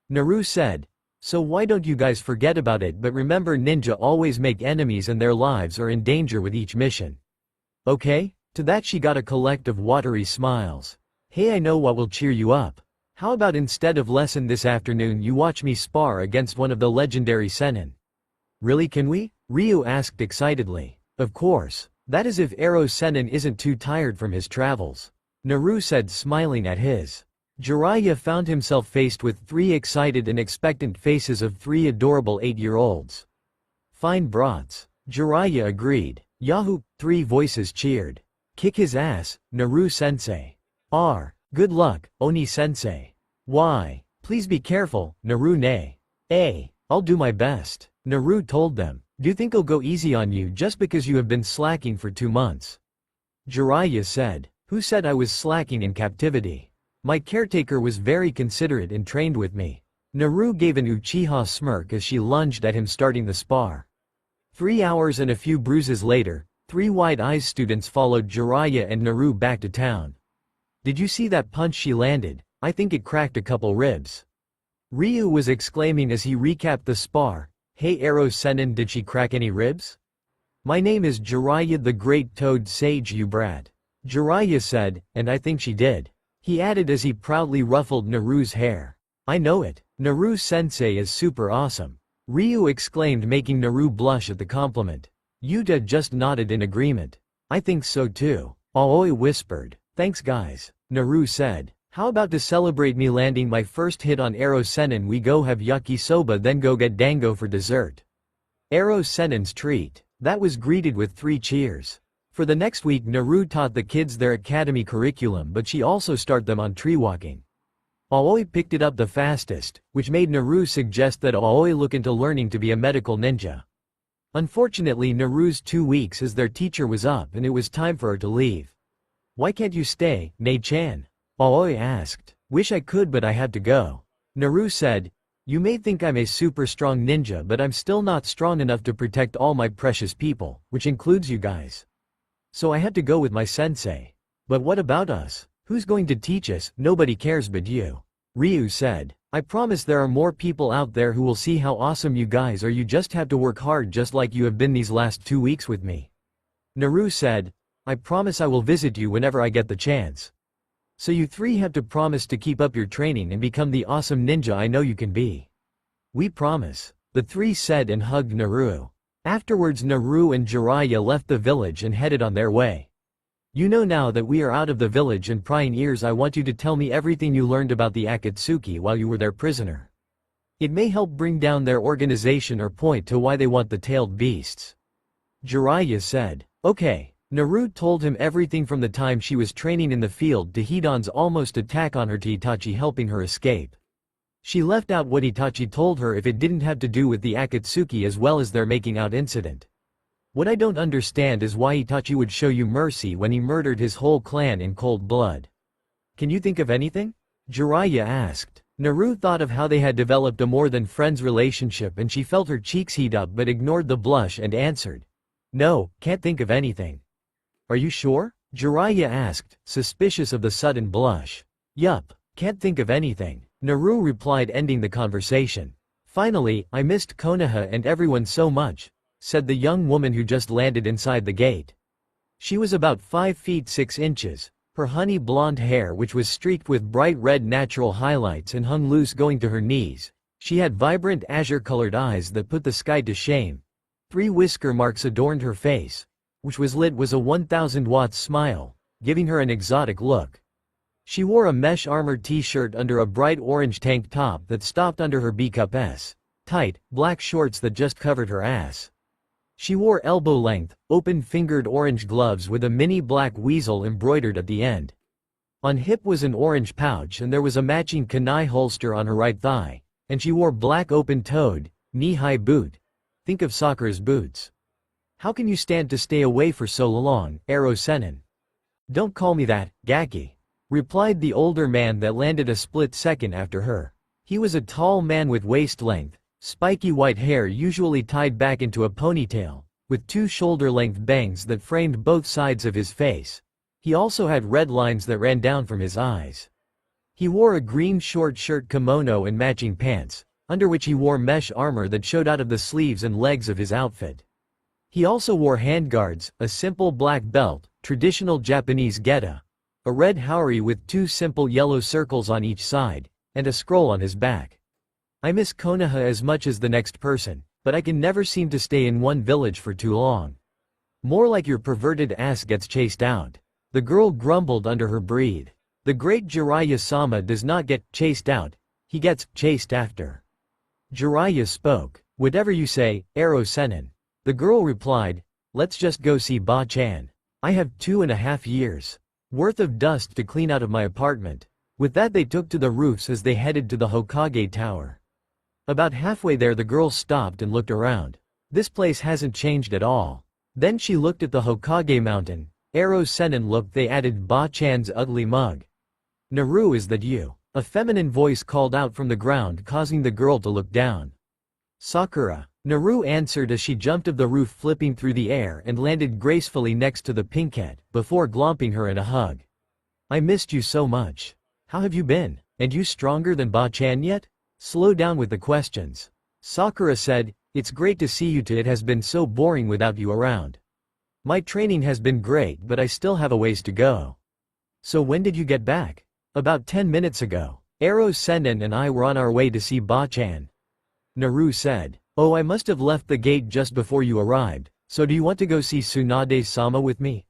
Naru said. So why don't you guys forget about it, but remember ninja always make enemies and their lives are in danger with each mission. Okay? To that she got a collective watery smiles. Hey, I know what will cheer you up. How about instead of lesson this afternoon you watch me spar against one of the legendary senin? Really, can we? Ryu asked excitedly. Of course. That is if Arrow Senin isn't too tired from his travels. Naru said, smiling at his. Jiraiya found himself faced with 3 excited and expectant faces of 3 adorable 8-year-olds. Fine brats. Jiraiya agreed. Yahoo! 3 voices cheered. Kick his ass, Naru-sensei. Good luck, Oni-sensei. Why? Please be careful, Naru-ne. I'll do my best. Naru told them. Do you think I'll go easy on you just because you have been slacking for 2 months? Jiraiya said. Who said I was slacking in captivity? My caretaker was very considerate and trained with me. Naru gave an Uchiha smirk as she lunged at him, starting the spar. 3 hours and a few bruises later, 3 wide-eyed students followed Jiraiya and Naru back to town. Did you see that punch she landed? I think it cracked a couple ribs. Ryu was exclaiming as he recapped the spar. Hey Arrow Senin, did she crack any ribs? My name is Jiraiya the Great Toad Sage, you brat. Jiraiya said, and I think she did. He added as he proudly ruffled Naru's hair. I know it. Naru-sensei is super awesome. Ryu exclaimed, making Naru blush at the compliment. Yuta just nodded in agreement. I think so too. Aoi whispered. Thanks guys. Naru said. How about to celebrate me landing my first hit on Arrow Senin, we go have yakisoba then go get dango for dessert. Arrow Senin's treat. That was greeted with 3 cheers. For the next week Naru taught the kids their academy curriculum, but she also started them on tree walking. Aoi picked it up the fastest, which made Naru suggest that Aoi look into learning to be a medical ninja. Unfortunately Naru's 2 weeks as their teacher was up and it was time for her to leave. Why can't you stay, Nei-chan? Aoi asked. Wish I could, but I had to go. Naru said, you may think I'm a super strong ninja, but I'm still not strong enough to protect all my precious people, which includes you guys. So I had to go with my sensei. But what about us? Who's going to teach us? Nobody cares but you. Ryu said. I promise there are more people out there who will see how awesome you guys are, you just have to work hard just like you have been these last 2 weeks with me. Naru said. I promise I will visit you whenever I get the chance. So you 3 have to promise to keep up your training and become the awesome ninja I know you can be. We promise. The 3 said and hugged Naru. Afterwards Naru and Jiraiya left the village and headed on their way. You know, now that we are out of the village and prying ears, I want you to tell me everything you learned about the Akatsuki while you were their prisoner. It may help bring down their organization or point to why they want the tailed beasts. Jiraiya said. Okay. Naru told him everything from the time she was training in the field to Hidan's almost attack on her to Itachi helping her escape. She left out what Itachi told her if it didn't have to do with the Akatsuki as well as their making out incident. What I don't understand is why Itachi would show you mercy when he murdered his whole clan in cold blood. Can you think of anything? Jiraiya asked. Naru thought of how they had developed a more than friends relationship and she felt her cheeks heat up but ignored the blush and answered. No, can't think of anything. Are you sure? Jiraiya asked, suspicious of the sudden blush. Yup, can't think of anything. Naru replied, ending the conversation. Finally, I missed Konoha and everyone so much, said the young woman who just landed inside the gate. She was about 5 feet 6 inches, her honey blonde hair which was streaked with bright red natural highlights and hung loose going to her knees. She had vibrant azure-colored eyes that put the sky to shame. 3 whisker marks adorned her face, which was lit was a 1000-watt smile, giving her an exotic look. She wore a mesh armor t-shirt under a bright orange tank top that stopped under her B-cup S. Tight, black shorts that just covered her ass. She wore elbow-length, open-fingered orange gloves with a mini black weasel embroidered at the end. On hip was an orange pouch and there was a matching kunai holster on her right thigh, and she wore black open-toed, knee-high boot. Think of Sakura's boots. How can you stand to stay away for so long, Arrow Senin? Don't call me that, Gaki, replied the older man that landed a split second after her. He was a tall man with waist-length, spiky white hair usually tied back into a ponytail, with 2 shoulder-length bangs that framed both sides of his face. He also had red lines that ran down from his eyes. He wore a green short shirt kimono and matching pants, under which he wore mesh armor that showed out of the sleeves and legs of his outfit. He also wore handguards, a simple black belt, traditional Japanese geta, a red haori with 2 simple yellow circles on each side, and a scroll on his back. I miss Konoha as much as the next person, but I can never seem to stay in one village for too long. More like your perverted ass gets chased out. The girl grumbled under her breath. The great Jiraiya-sama does not get chased out, he gets chased after. Jiraiya spoke. Whatever you say, Aro Senin. The girl replied, let's just go see Ba-chan. I have 2.5 years worth of dust to clean out of my apartment. With that they took to the roofs as they headed to the Hokage Tower. About halfway there the girl stopped and looked around. This place hasn't changed at all. Then she looked at the Hokage mountain. Aro Senin looked. They added Ba-chan's ugly mug. Naru, is that you? A feminine voice called out from the ground, causing the girl to look down. Sakura. Naru answered as she jumped off the roof, flipping through the air and landed gracefully next to the pinkette, before glomping her in a hug. I missed you so much. How have you been? And you stronger than Ba-chan yet? Slow down with the questions. Sakura said, it's great to see you too. It has been so boring without you around. My training has been great, but I still have a ways to go. So when did you get back? About 10 minutes ago. Aro Senin and I were on our way to see Ba-chan. Naru said, oh, I must have left the gate just before you arrived, so do you want to go see Tsunade-sama with me?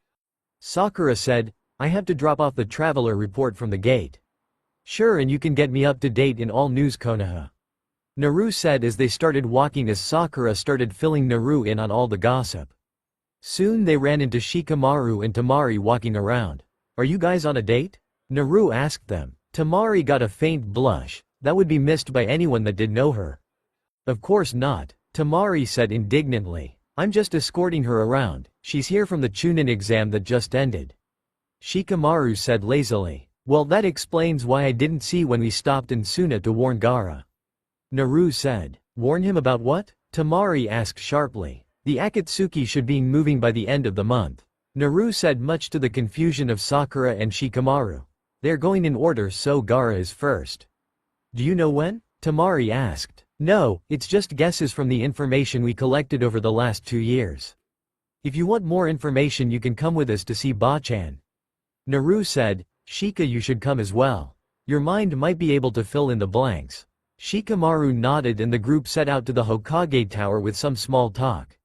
Sakura said, I have to drop off the traveler report from the gate. Sure, and you can get me up to date in all news Konoha. Naru said as they started walking, as Sakura started filling Naru in on all the gossip. Soon they ran into Shikamaru and Tamari walking around. Are you guys on a date? Naru asked them. Tamari got a faint blush. That would be missed by anyone that did know her. Of course not, Tamari said indignantly. I'm just escorting her around. She's here from the Chunin exam that just ended. Shikamaru said lazily. Well, that explains why I didn't see when we stopped in Suna to warn Gaara. Naru said. Warn him about what? Tamari asked sharply. The Akatsuki should be moving by the end of the month. Naru said, much to the confusion of Sakura and Shikamaru. They're going in order, so Gaara is first. Do you know when? Tamari asked. No, it's just guesses from the information we collected over the last 2 years. If you want more information you can come with us to see Ba-chan. Naru said, Shika, you should come as well. Your mind might be able to fill in the blanks. Shikamaru nodded and the group set out to the Hokage Tower with some small talk.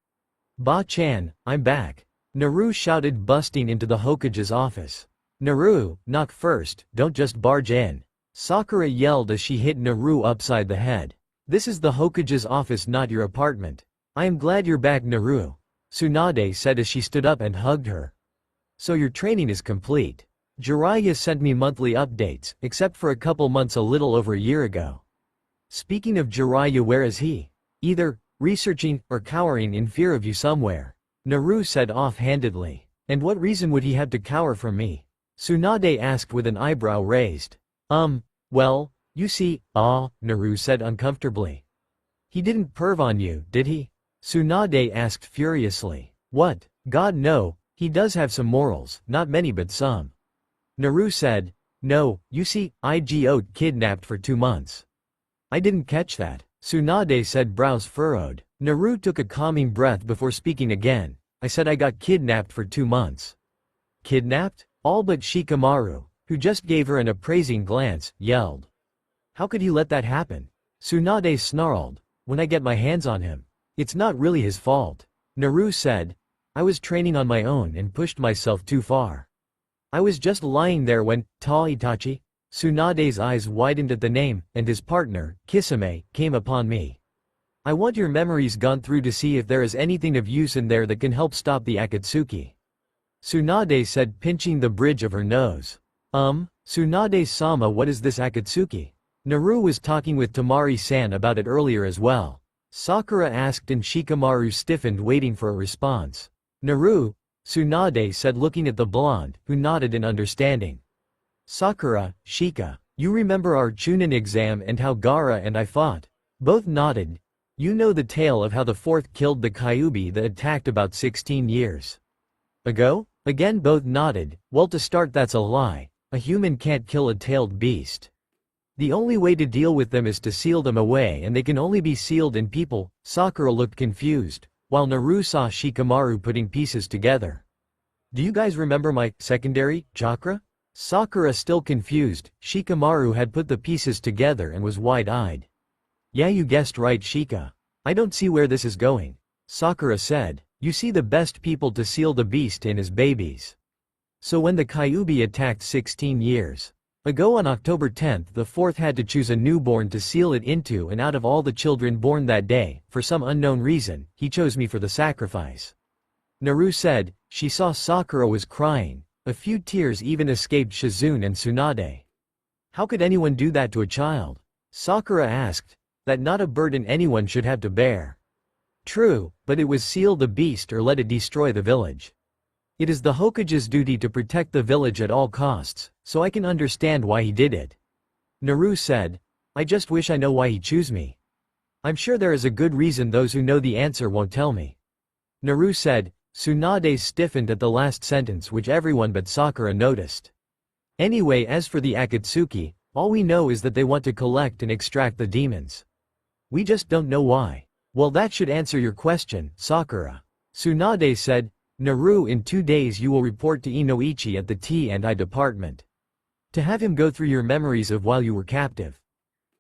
Ba-chan, I'm back. Naru shouted, busting into the Hokage's office. Naru, knock first, don't just barge in. Sakura yelled as she hit Naru upside the head. This is the Hokage's office, not your apartment. I am glad you're back, Naru. Tsunade said as she stood up and hugged her. So your training is complete. Jiraiya sent me monthly updates, except for a couple months a little over a year ago. Speaking of Jiraiya, where is he? Either researching or cowering in fear of you somewhere. Naru said offhandedly. And what reason would he have to cower from me? Tsunade asked with an eyebrow raised. Well, you see, Naru said uncomfortably. He didn't perv on you, did he? Tsunade asked furiously. What? God no, he does have some morals, not many but some. Naru said, no, you see, I got kidnapped for 2 months. I didn't catch that. Tsunade said, brows furrowed. Naru took a calming breath before speaking again. I said I got kidnapped for 2 months. Kidnapped? All but Shikamaru, who just gave her an appraising glance, yelled. How could he let that happen? Tsunade snarled. When I get my hands on him. It's not really his fault. Naru said. I was training on my own and pushed myself too far. I was just lying there when, Itachi? Tsunade's eyes widened at the name, and his partner, Kisame, came upon me. I want your memories gone through to see if there is anything of use in there that can help stop the Akatsuki. Tsunade said, pinching the bridge of her nose. Tsunade-sama, what is this Akatsuki? Naru was talking with Tamari-san about it earlier as well. Sakura asked and Shikamaru stiffened, waiting for a response. Naru, Tsunade said, looking at the blonde, who nodded in understanding. Sakura, Shika, you remember our Chunin exam and how Gaara and I fought? Both nodded. You know the tale of how the fourth killed the Kyuubi that attacked about 16 years ago? Again both nodded. Well, to start, that's a lie. A human can't kill a tailed beast. The only way to deal with them is to seal them away, and they can only be sealed in people. Sakura looked confused, while Naru saw Shikamaru putting pieces together. Do you guys remember my secondary chakra? Sakura still confused. Shikamaru had put the pieces together and was wide-eyed. Yeah, you guessed right, Shika. I don't see where this is going. Sakura said, you see, the best people to seal the beast in is babies. So when the Kyuubi attacked 16 years ago on October 10th, the fourth had to choose a newborn to seal it into, and out of all the children born that day, for some unknown reason, he chose me for the sacrifice. Naru said. She saw Sakura was crying. A few tears even escaped Shizune and Tsunade. How could anyone do that to a child? Sakura asked. That not a burden anyone should have to bear. True, but it was seal the beast or let it destroy the village. It is the Hokage's duty to protect the village at all costs, so I can understand why he did it. Naru said. I just wish I know why he chose me. I'm sure there is a good reason those who know the answer won't tell me. Naru said. Tsunade stiffened at the last sentence, which everyone but Sakura noticed. Anyway, as for the Akatsuki, all we know is that they want to collect and extract the demons. We just don't know why. Well, that should answer your question, Sakura. Tsunade said. Naru, in 2 days you will report to Inoichi at the T&I department. To have him go through your memories of while you were captive.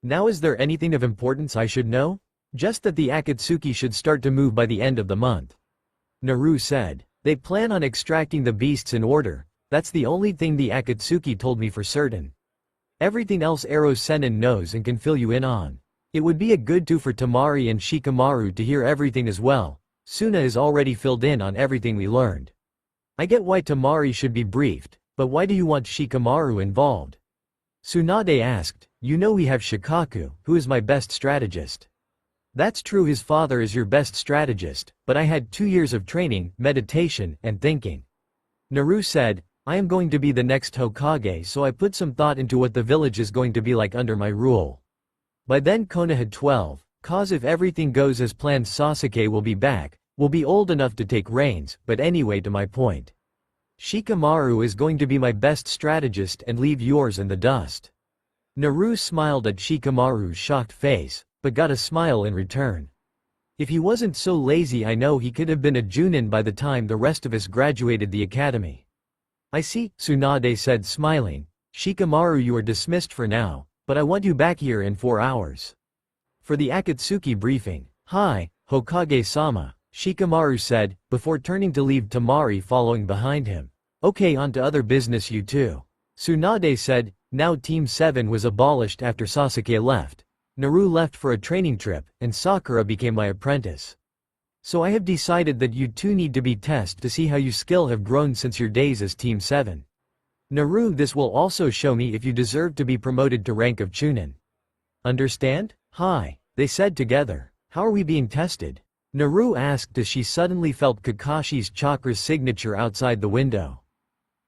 Now, is there anything of importance I should know? Just that the Akatsuki should start to move by the end of the month. Naru said. They plan on extracting the beasts in order. That's the only thing the Akatsuki told me for certain. Everything else Ero Sennin knows and can fill you in on. It would be a good too for Tamari and Shikamaru to hear everything as well. Suna is already filled in on everything we learned. I get why Tamari should be briefed, but why do you want Shikamaru involved? Tsunade asked. You know we have Shikaku, who is my best strategist. That's true, his father is your best strategist, but I had 2 years of training, meditation, and thinking. Naru said. I am going to be the next Hokage, so I put some thought into what the village is going to be like under my rule. By then Konoha had 12, cause if everything goes as planned Sasuke will be back, will be old enough to take reins, but anyway, to my point. Shikamaru is going to be my best strategist and leave yours in the dust. Naru smiled at Shikamaru's shocked face, but got a smile in return. If he wasn't so lazy, I know he could have been a Junin by the time the rest of us graduated the academy. I see, Tsunade said, smiling. Shikamaru, you are dismissed for now, but I want you back here in 4 hours. For the Akatsuki briefing. Hi, Hokage-sama, Shikamaru said, before turning to leave, Tamari following behind him. Okay, on to other business, you two. Tsunade said. Now Team 7 was abolished after Sasuke left. Naru left for a training trip, and Sakura became my apprentice. So I have decided that you two need to be tested to see how your skill have grown since your days as Team 7. Naru, this will also show me if you deserve to be promoted to rank of Chunin. Understand? Hi, they said together. How are we being tested? Naru asked as she suddenly felt Kakashi's chakra signature outside the window.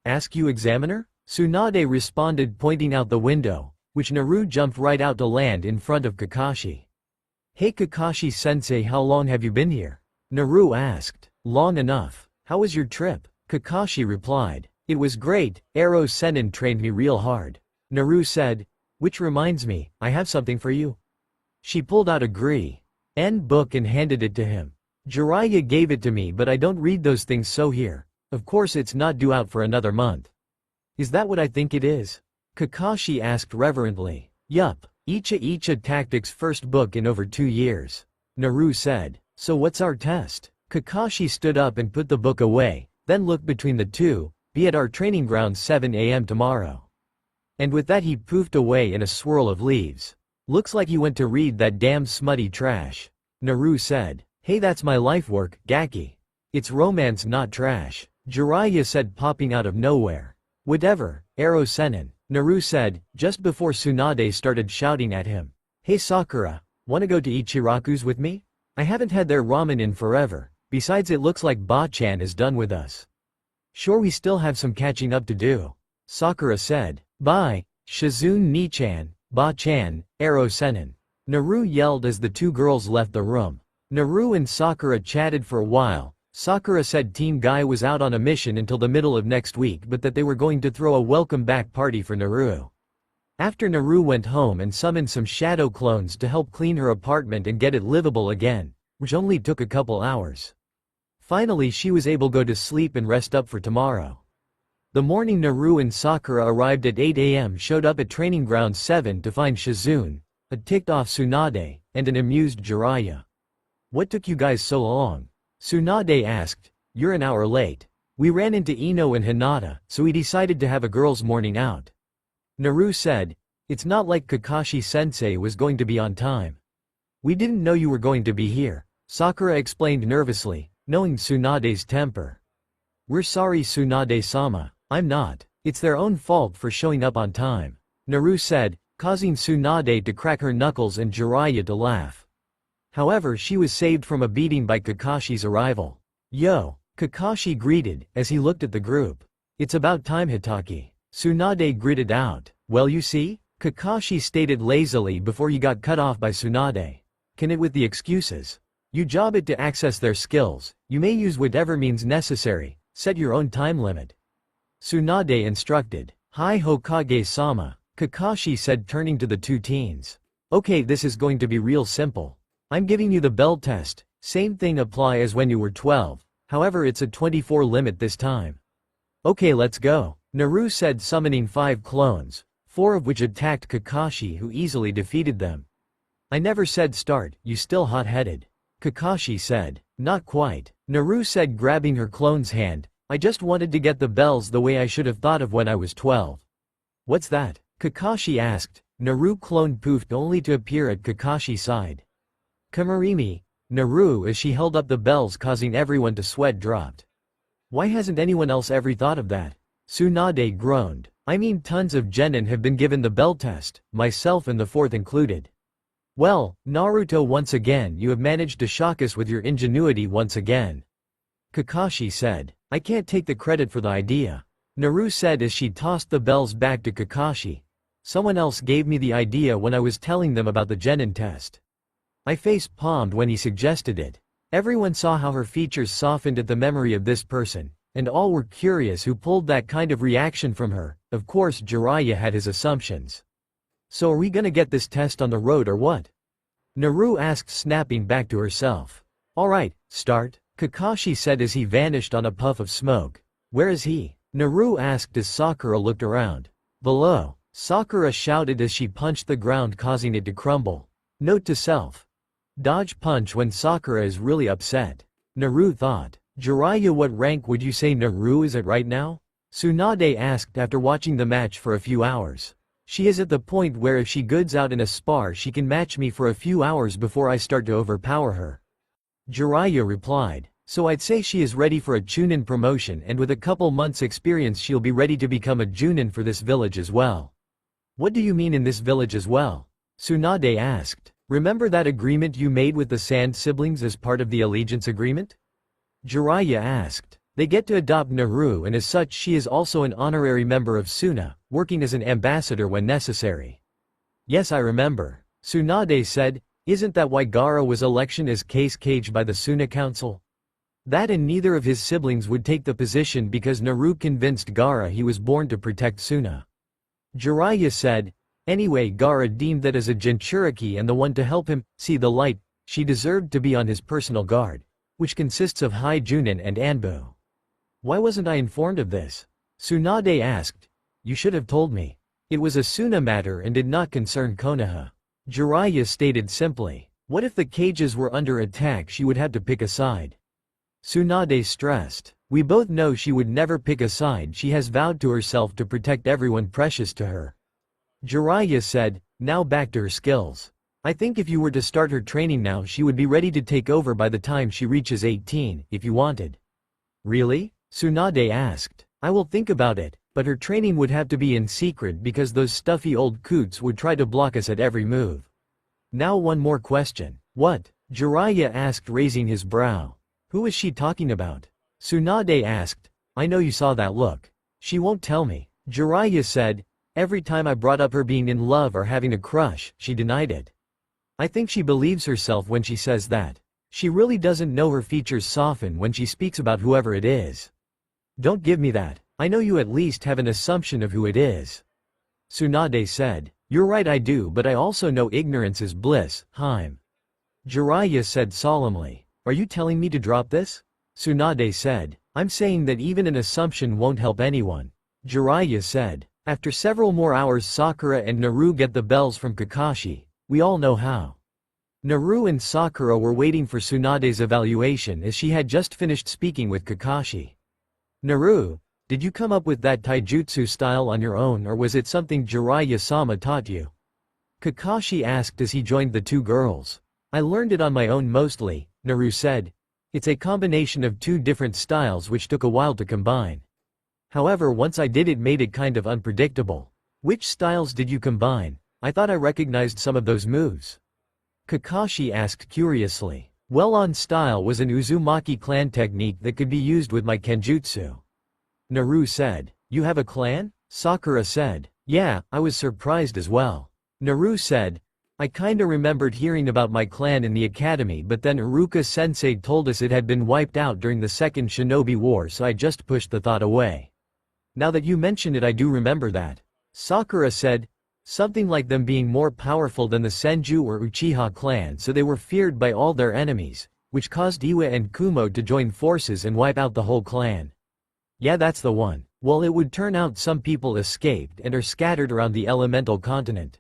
Ask you, examiner? Tsunade responded, pointing out the window, which Naru jumped right out to land in front of Kakashi. Hey Kakashi-sensei, how long have you been here? Naru asked. Long enough. How was your trip? Kakashi replied. It was great, Ero Sennin trained me real hard. Naru said. Which reminds me, I have something for you. She pulled out a Gri-en book and handed it to him. Jiraiya gave it to me, but I don't read those things, so here. Of course it's not due out for another month. Is that what I think it is? Kakashi asked reverently. Yup, Icha Tactics' first book in over 2 years. Naru said. So what's our test? Kakashi stood up and put the book away, then looked between the two. Be at our training ground 7 a.m. tomorrow. And with that he poofed away in a swirl of leaves. Looks like he went to read that damn smutty trash. Naru said. Hey, that's my life work, Gaki. It's romance, not trash. Jiraiya said, popping out of nowhere. Whatever, Ero Sennin. Naru said, just before Tsunade started shouting at him. Hey Sakura, wanna go to Ichiraku's with me? I haven't had their ramen in forever, besides it looks like Ba-chan is done with us. Sure, we still have some catching up to do. Sakura said. Bye, Shizune Ni-chan, Ba-chan, Ero Sennin. Naru yelled as the two girls left the room. Naru and Sakura chatted for a while. Sakura said Team Guy was out on a mission until the middle of next week, but that they were going to throw a welcome back party for Naru. After Naru went home and summoned some shadow clones to help clean her apartment and get it livable again, which only took a couple hours. Finally she was able to go to sleep and rest up for tomorrow. The morning Naru and Sakura arrived at 8 AM showed up at Training Ground 7 to find Shizune, a ticked-off Tsunade, and an amused Jiraiya. "What took you guys so long?" Tsunade asked. "You're an hour late. We ran into Ino and Hinata, so we decided to have a girls' morning out." Naru said, "It's not like Kakashi-sensei was going to be on time." "We didn't know you were going to be here," Sakura explained nervously, knowing Tsunade's temper. "We're sorry Tsunade-sama, I'm not. It's their own fault for showing up on time," Naru said, causing Tsunade to crack her knuckles and Jiraiya to laugh. However, she was saved from a beating by Kakashi's arrival. "Yo," Kakashi greeted, as he looked at the group. "It's about time, Hitaki," Tsunade gritted out. "Well, you see," Kakashi stated lazily before he got cut off by Tsunade. "Can it with the excuses. You job it to access their skills, you may use whatever means necessary, set your own time limit." Tsunade instructed. "Hi Hokage-sama," Kakashi said turning to the two teens. "Okay, this is going to be real simple. I'm giving you the bell test, same thing apply as when you were 12, however it's a 24 limit this time." "Okay, let's go," Naru said, summoning 5 clones, 4 of which attacked Kakashi, who easily defeated them. "I never said start, you still hot-headed," Kakashi said. "Not quite," Naru said, grabbing her clone's hand. "I just wanted to get the bells the way I should have thought of when I was 12. "What's that?" Kakashi asked. Naru clone poofed only to appear at Kakashi's side. "Kamarimi," Naru as she held up the bells, causing everyone to sweat dropped. "Why hasn't anyone else ever thought of that?" Tsunade groaned. "I mean tons of genin have been given the bell test, myself and the 4th included." "Well, Naruto, once again you have managed to shock us with your ingenuity once again," Kakashi said. "I can't take the credit for the idea," Naru said as she tossed the bells back to Kakashi. "Someone else gave me the idea when I was telling them about the genin test." I face-palmed when he suggested it. Everyone saw how her features softened at the memory of this person, and all were curious who pulled that kind of reaction from her. Of course Jiraiya had his assumptions. "So are we gonna get this test on the road or what?" Naru asked, snapping back to herself. "Alright, start," Kakashi said as he vanished on a puff of smoke. "Where is he?" Naru asked as Sakura looked around. "Below," Sakura shouted as she punched the ground, causing it to crumble. Note to self: dodge punch when Sakura is really upset. Naru thought. "Jiraiya, what rank would you say Naru is at right now?" Tsunade asked after watching the match for a few hours. "She is at the point where if she goods out in a spar she can match me for a few hours before I start to overpower her," Jiraiya replied. "So I'd say she is ready for a Chunin promotion, and with a couple months experience she'll be ready to become a Junin for this village as well." "What do you mean in this village as well?" Tsunade asked. "Remember that agreement you made with the Sand siblings as part of the allegiance agreement?" Jiraiya asked. "They get to adopt Naru, and as such she is also an honorary member of Suna, working as an ambassador when necessary." "Yes, I remember," Tsunade said. "Isn't that why Gaara was elected as case caged by the Suna Council?" "That, and neither of his siblings would take the position because Naru convinced Gaara he was born to protect Suna," Jiraiya said. "Anyway, Gaara deemed that as a Jinchuriki and the one to help him see the light, she deserved to be on his personal guard, which consists of High Junin and Anbu." "Why wasn't I informed of this?" Tsunade asked. "You should have told me. It was a Suna matter and did not concern Konoha," Jiraiya stated simply. "What if the cages were under attack? She would have to pick a side." Tsunade stressed. "We both know she would never pick a side. She has vowed to herself to protect everyone precious to her," Jiraiya said. "Now back to her skills. I think if you were to start her training now she would be ready to take over by the time she reaches 18, if you wanted." "Really?" Tsunade asked. "I will think about it, but her training would have to be in secret because those stuffy old coots would try to block us at every move." "Now one more question." "What?" Jiraiya asked, raising his brow. "Who is she talking about?" Tsunade asked. "I know you saw that look." "She won't tell me," Jiraiya said. "Every time I brought up her being in love or having a crush, she denied it. I think she believes herself when she says that. She really doesn't know her features soften when she speaks about whoever it is." "Don't give me that. I know you at least have an assumption of who it is," Tsunade said. You're right, I do, but I also know ignorance is bliss, Haim. Jiraiya said solemnly. Are you telling me to drop this? Tsunade said. I'm saying that even an assumption won't help anyone. Jiraiya said. After several more hours, Sakura and Naru get the bells from Kakashi. We all know how. Naru and Sakura were waiting for Tsunade's evaluation as she had just finished speaking with Kakashi. Naru, did you come up with that taijutsu style on your own, or was it something Jiraiya-sama taught you? Kakashi asked as he joined the two girls. I learned it on my own mostly, Naru said. It's a combination of two different styles which took a while to combine. However, once I did it made it kind of unpredictable. Which styles did you combine? I thought I recognized some of those moves. Kakashi asked curiously. Well-on style was an Uzumaki clan technique that could be used with my kenjutsu. Naru said. You have a clan? Sakura said. Yeah, I was surprised as well. Naru said. I kinda remembered hearing about my clan in the academy, but then Iruka-sensei told us it had been wiped out during the Second Shinobi War, so I just pushed the thought away. Now that you mention it, I do remember that. Sakura said. Something like them being more powerful than the Senju or Uchiha clan, so they were feared by all their enemies, which caused Iwa and Kumo to join forces and wipe out the whole clan. Yeah, that's the one. Well, it would turn out some people escaped and are scattered around the elemental continent,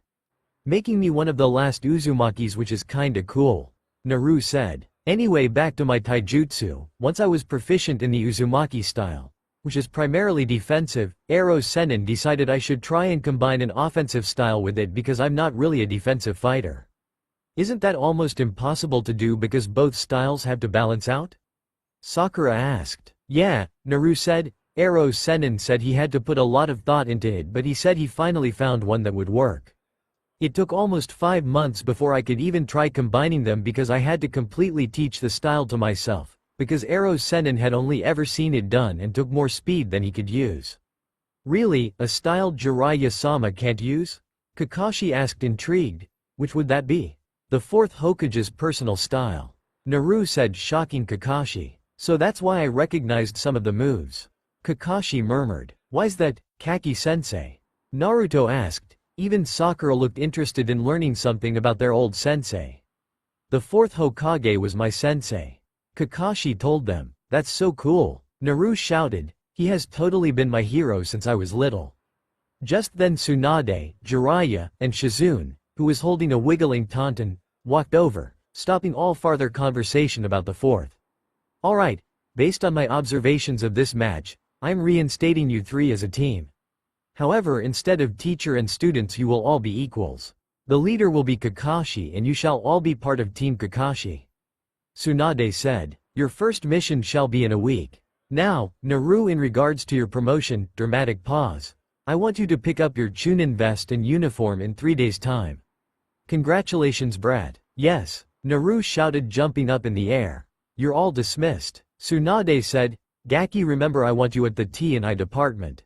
making me one of the last Uzumakis, which is kinda cool. Naru said. Anyway, back to my taijutsu. Once I was proficient in the Uzumaki style, which is primarily defensive, Arrow Sennin decided I should try and combine an offensive style with it because I'm not really a defensive fighter. Isn't that almost impossible to do because both styles have to balance out? Sakura asked. Yeah, Naru said. Arrow Sennin said he had to put a lot of thought into it, but he said he finally found one that would work. It took almost 5 months before I could even try combining them because I had to completely teach the style to myself, because Arrow Sennin had only ever seen it done and took more speed than he could use. Really, a style Jiraiya-sama can't use? Kakashi asked, intrigued. Which would that be? The fourth Hokage's personal style. Naru said, shocking Kakashi. So that's why I recognized some of the moves. Kakashi murmured. Why's that, Kaki-sensei? Naruto asked. Even Sakura looked interested in learning something about their old sensei. The fourth Hokage was my sensei. Kakashi told them. That's so cool. Naru shouted. He has totally been my hero since I was little. Just then Tsunade, Jiraiya, and Shizune, who was holding a wiggling tauntaun, walked over, stopping all farther conversation about the fourth. Alright, based on my observations of this match, I'm reinstating you three as a team. However, instead of teacher and students, you will all be equals. The leader will be Kakashi and you shall all be part of Team Kakashi. Tsunade said. Your first mission shall be in a week. Now, Naru, in regards to your promotion, dramatic pause. I want you to pick up your Chunin vest and uniform in 3 days' time. Congratulations, brat. Yes, Naru shouted, jumping up in the air. You're all dismissed. Tsunade said. Gaki, remember I want you at the T&I department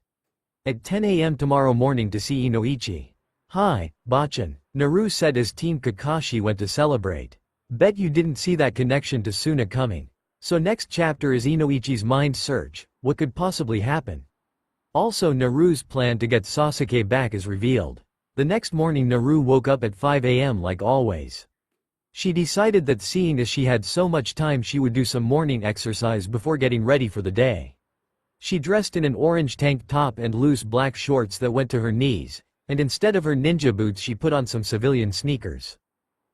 at 10 a.m. tomorrow morning to see Inoichi. Hi, Bachan, Naru said as Team Kakashi went to celebrate. Bet you didn't see that connection to Suna coming. So next chapter is Inoichi's mind search. What could possibly happen? Also, Naru's plan to get Sasuke back is revealed. The next morning Naru woke up at 5 a.m. like always. She decided that seeing as she had so much time, she would do some morning exercise before getting ready for the day. She dressed in an orange tank top and loose black shorts that went to her knees, and instead of her ninja boots she put on some civilian sneakers.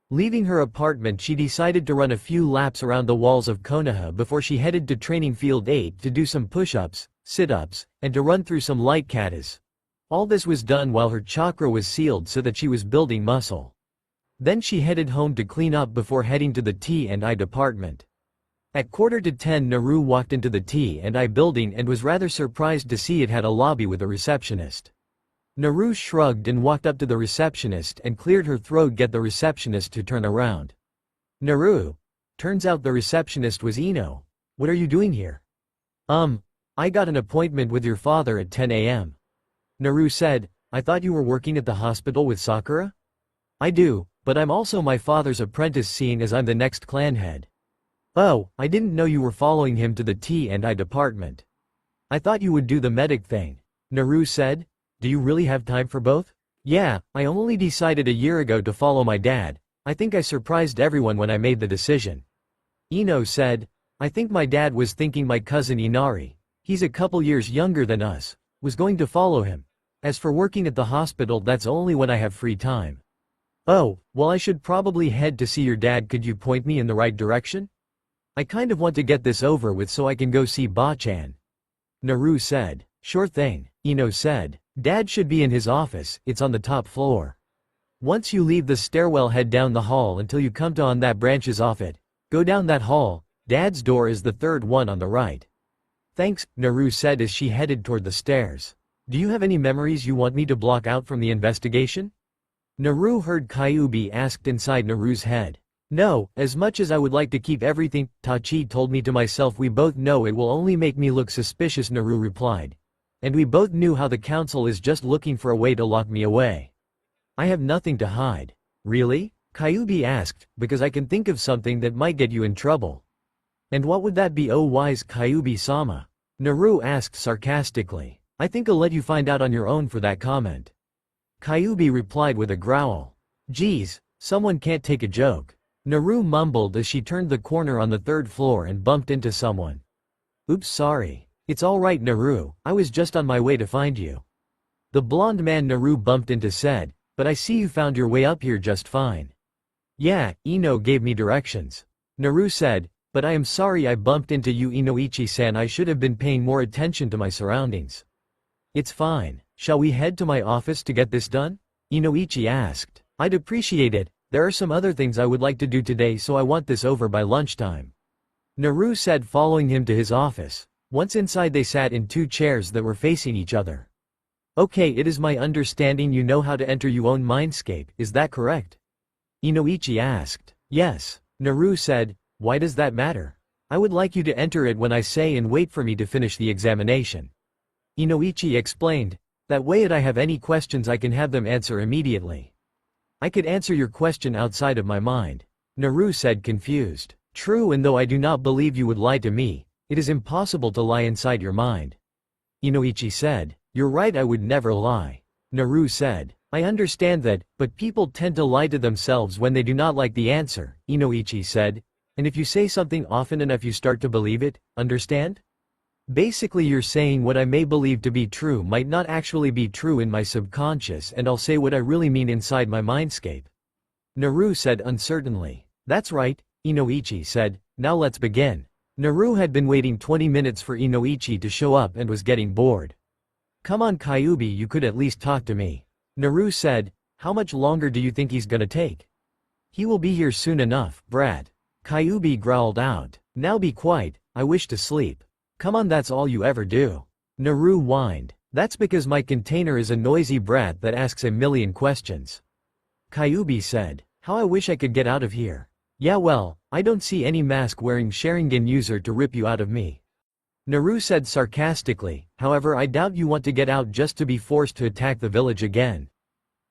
Leaving her apartment, she decided to run a few laps around the walls of Konoha before she headed to Training Field 8 to do some push-ups, sit-ups, and to run through some light katas. All this was done while her chakra was sealed so that she was building muscle. Then she headed home to clean up before heading to the T&I department. At 9:45 Naru walked into the T&I building and was rather surprised to see it had a lobby with a receptionist. Naru shrugged and walked up to the receptionist and cleared her throat, get the receptionist to turn around. Naru. Turns out the receptionist was Ino. What are you doing here? I got an appointment with your father at 10 a.m. Naru said. I thought you were working at the hospital with Sakura? I do, but I'm also my father's apprentice, seeing as I'm the next clan head. Oh, I didn't know you were following him to the T&I department. I thought you would do the medic thing. Naru said. Do you really have time for both? Yeah, I only decided a year ago to follow my dad. I think I surprised everyone when I made the decision. Ino said, I think my dad was thinking my cousin Inari, he's a couple years younger than us, was going to follow him. As for working at the hospital, that's only when I have free time. Oh, well, I should probably head to see your dad. Could you point me in the right direction? I kind of want to get this over with so I can go see Ba-chan. Naru said. Sure thing, Ino said. Dad should be in his office, it's on the top floor. Once you leave the stairwell, head down the hall until you come to on that branches off it. Go down that hall, Dad's door is the third one on the right. Thanks, Naru said as she headed toward the stairs. Do you have any memories you want me to block out from the investigation? Naru heard Kyubi asked inside Naru's head. No, as much as I would like to keep everything Tachi told me to myself, we both know it will only make me look suspicious, Naru replied. And we both knew how the council is just looking for a way to lock me away. I have nothing to hide. Really? Kyubi asked, because I can think of something that might get you in trouble. And what would that be, oh wise Kyubi-sama? Naru asked sarcastically. I think I'll let you find out on your own for that comment. Kyubi replied with a growl. Geez, someone can't take a joke. Naru mumbled as she turned the corner on the third floor and bumped into someone. Oops, sorry. It's alright, Naru, I was just on my way to find you. The blonde man Naru bumped into said, but I see you found your way up here just fine. Yeah, Ino gave me directions. Naru said, but I am sorry I bumped into you, Inoichi-san. I should have been paying more attention to my surroundings. It's fine. Shall we head to my office to get this done? Inoichi asked. I'd appreciate it. There are some other things I would like to do today, so I want this over by lunchtime. Naru said, following him to his office. Once inside, they sat in two chairs that were facing each other. Okay, it is my understanding you know how to enter your own mindscape, is that correct? Inoichi asked. Yes. Naru said, why does that matter? I would like you to enter it when I say and wait for me to finish the examination. Inoichi explained. That way if I have any questions I can have them answer immediately. I could answer your question outside of my mind. Naru said, confused. True, and though I do not believe you would lie to me, it is impossible to lie inside your mind. Inoichi said. You're right, I would never lie. Naru said. I understand that, but people tend to lie to themselves when they do not like the answer, Inoichi said. And if you say something often enough you start to believe it, understand? Basically you're saying what I may believe to be true might not actually be true in my subconscious, and I'll say what I really mean inside my mindscape. Naru said uncertainly. That's right, Inoichi said. Now let's begin. Naru had been waiting 20 minutes for Inoichi to show up and was getting bored. Come on Kyubi, you could at least talk to me. Naru said. How much longer do you think he's gonna take? He will be here soon enough, brat. Kyubi growled out. Now be quiet, I wish to sleep. Come on, that's all you ever do. Naru whined. That's because my container is a noisy brat that asks a million questions. Kyubi said. How I wish I could get out of here. Yeah, well, I don't see any mask-wearing Sharingan user to rip you out of me. Naru said sarcastically, however I doubt you want to get out just to be forced to attack the village again.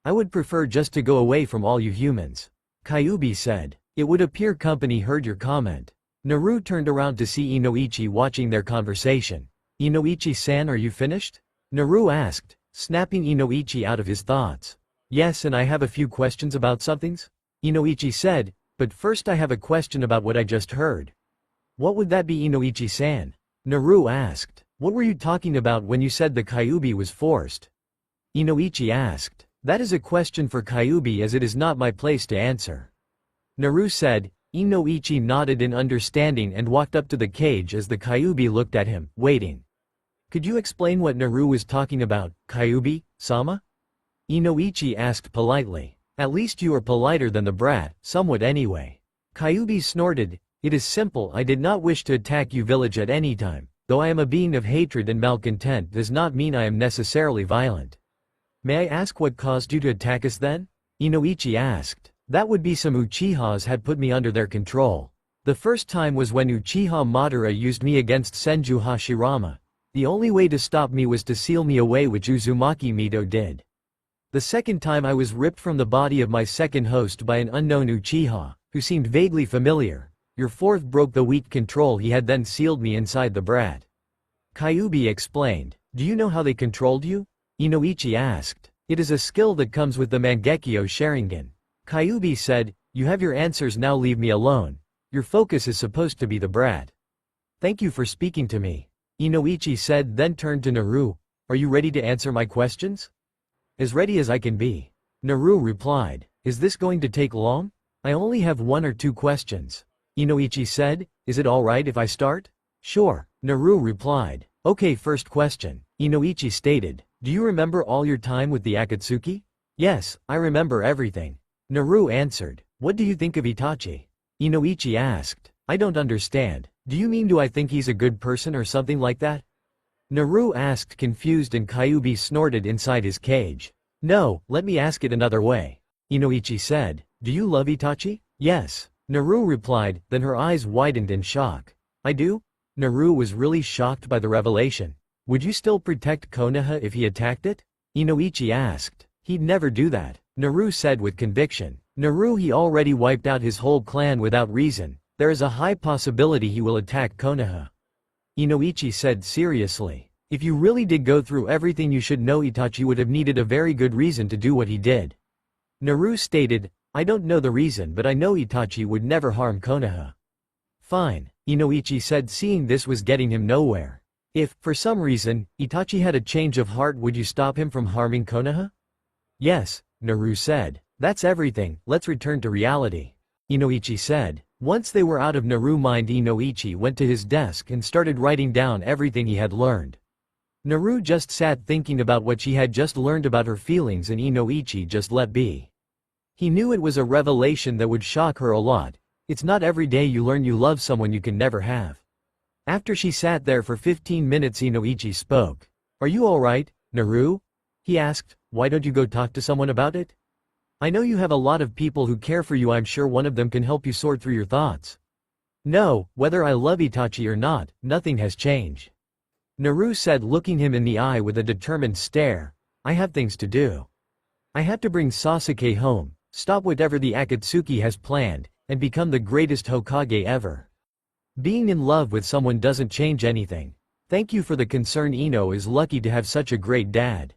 I would prefer just to go away from all you humans. Kyubi said. It would appear company heard your comment. Naru turned around to see Inoichi watching their conversation. Inoichi-san, are you finished? Naru asked, snapping Inoichi out of his thoughts. Yes, and I have a few questions about somethings? Inoichi said, but first I have a question about what I just heard. What would that be, Inoichi-san? Naru asked. What were you talking about when you said the Kyubi was forced? Inoichi asked. That is a question for Kyubi, as it is not my place to answer. Naru said. Inoichi nodded in understanding and walked up to the cage as the Kyubi looked at him, waiting. Could you explain what Naru was talking about, Kyubi-sama? Inoichi asked politely. At least you are politer than the brat, somewhat anyway. Kyubi snorted. It is simple, I did not wish to attack you village at any time. Though I am a being of hatred and malcontent does not mean I am necessarily violent. May I ask what caused you to attack us then? Inoichi asked. That would be some Uchihas had put me under their control. The first time was when Uchiha Madara used me against Senju Hashirama. The only way to stop me was to seal me away, which Uzumaki Mido did. The second time I was ripped from the body of my second host by an unknown Uchiha, who seemed vaguely familiar. Your fourth broke the weak control he had, then sealed me inside the brat. Kyubi explained. Do you know how they controlled you? Inoichi asked. It is a skill that comes with the Mangekyo Sharingan. Kyuubi said, "You have your answers, now leave me alone. Your focus is supposed to be the brat." "Thank you for speaking to me," Inoichi said, then turned to Naru. "Are you ready to answer my questions?" "As ready as I can be," Naru replied. "Is this going to take long?" "I only have 1 or 2 questions," Inoichi said. "Is it alright if I start?" "Sure," Naru replied. "Okay, first question," Inoichi stated. "Do you remember all your time with the Akatsuki?" "Yes, I remember everything," Naru answered. "What do you think of Itachi?" Inoichi asked. "I don't understand. Do you mean do I think he's a good person or something like that?" Naru asked, confused, and Kyuubi snorted inside his cage. "No, let me ask it another way," Inoichi said. "Do you love Itachi?" "Yes," Naru replied, then her eyes widened in shock. "I do?" Naru was really shocked by the revelation. "Would you still protect Konoha if he attacked it?" Inoichi asked. "He'd never do that," Naru said with conviction. "Naru, he already wiped out his whole clan without reason. There is a high possibility he will attack Konoha," Inoichi said seriously. "If you really did go through everything, you should know Itachi would have needed a very good reason to do what he did." Naru stated, "I don't know the reason, but I know Itachi would never harm Konoha." "Fine," Inoichi said, seeing this was getting him nowhere. "If, for some reason, Itachi had a change of heart, would you stop him from harming Konoha?" "Yes," Naru said. "That's everything, let's return to reality," Inoichi said. Once they were out of Naru's mind, Inoichi went to his desk and started writing down everything he had learned. Naru just sat thinking about what she had just learned about her feelings, and Inoichi just let be. He knew it was a revelation that would shock her a lot. It's not every day you learn you love someone you can never have. After she sat there for 15 minutes, Inoichi spoke. "Are you alright, Naru?" he asked. "Why don't you go talk to someone about it? I know you have a lot of people who care for you. I'm sure one of them can help you sort through your thoughts." "No, whether I love Itachi or not, nothing has changed," Naru said, looking him in the eye with a determined stare. "I have things to do. I have to bring Sasuke home, stop whatever the Akatsuki has planned, and become the greatest Hokage ever. Being in love with someone doesn't change anything. Thank you for the concern. Ino is lucky to have such a great dad.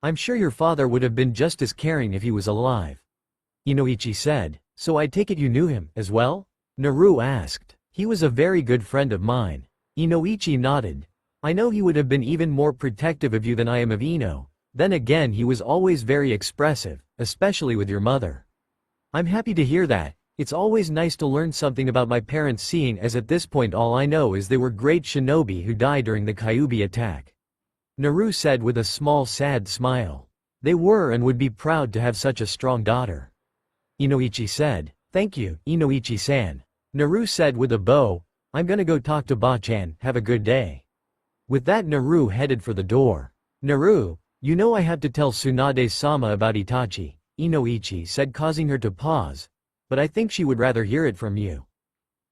I'm sure your father would have been just as caring if he was alive," Inoichi said. "So I take it you knew him, as well?" Naru asked. "He was a very good friend of mine." Inoichi nodded. "I know he would have been even more protective of you than I am of Ino. Then again, he was always very expressive, especially with your mother." "I'm happy to hear that. It's always nice to learn something about my parents, seeing as at this point all I know is they were great shinobi who died during the Kyuubi attack," Naru said with a small sad smile. "They were and would be proud to have such a strong daughter," Inoichi said. "Thank you, Inoichi-san," Naru said with a bow. "I'm gonna go talk to Ba-chan, have a good day." With that, Naru headed for the door. "Naru, you know I have to tell Tsunade-sama about Itachi," Inoichi said, causing her to pause. "But I think she would rather hear it from you."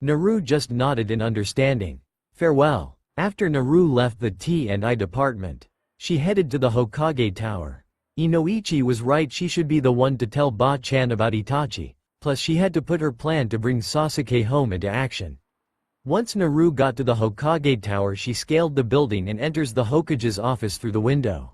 Naru just nodded in understanding. "Farewell." After Naru left the T&I department, she headed to the Hokage Tower. Inoichi was right, she should be the one to tell Ba-chan about Itachi, plus she had to put her plan to bring Sasuke home into action. Once Naru got to the Hokage Tower, she scaled the building and enters the Hokage's office through the window.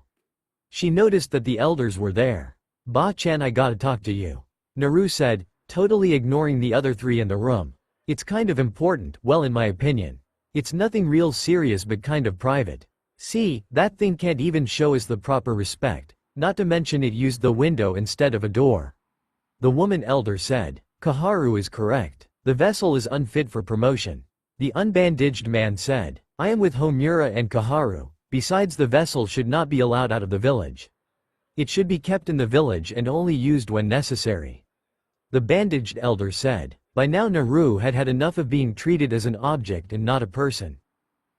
She noticed that the elders were there. "Ba-chan, I gotta talk to you," Naru said, totally ignoring the other 3 in the room. "It's kind of important, well, in my opinion. It's nothing real serious but kind of private. See, that thing can't even show us the proper respect, not to mention it used the window instead of a door." The woman elder said. "Kaharu is correct. The vessel is unfit for promotion," the unbandaged man said. "I am with Homura and Kaharu. Besides, the vessel should not be allowed out of the village. It should be kept in the village and only used when necessary," the bandaged elder said. By now Naru had had enough of being treated as an object and not a person.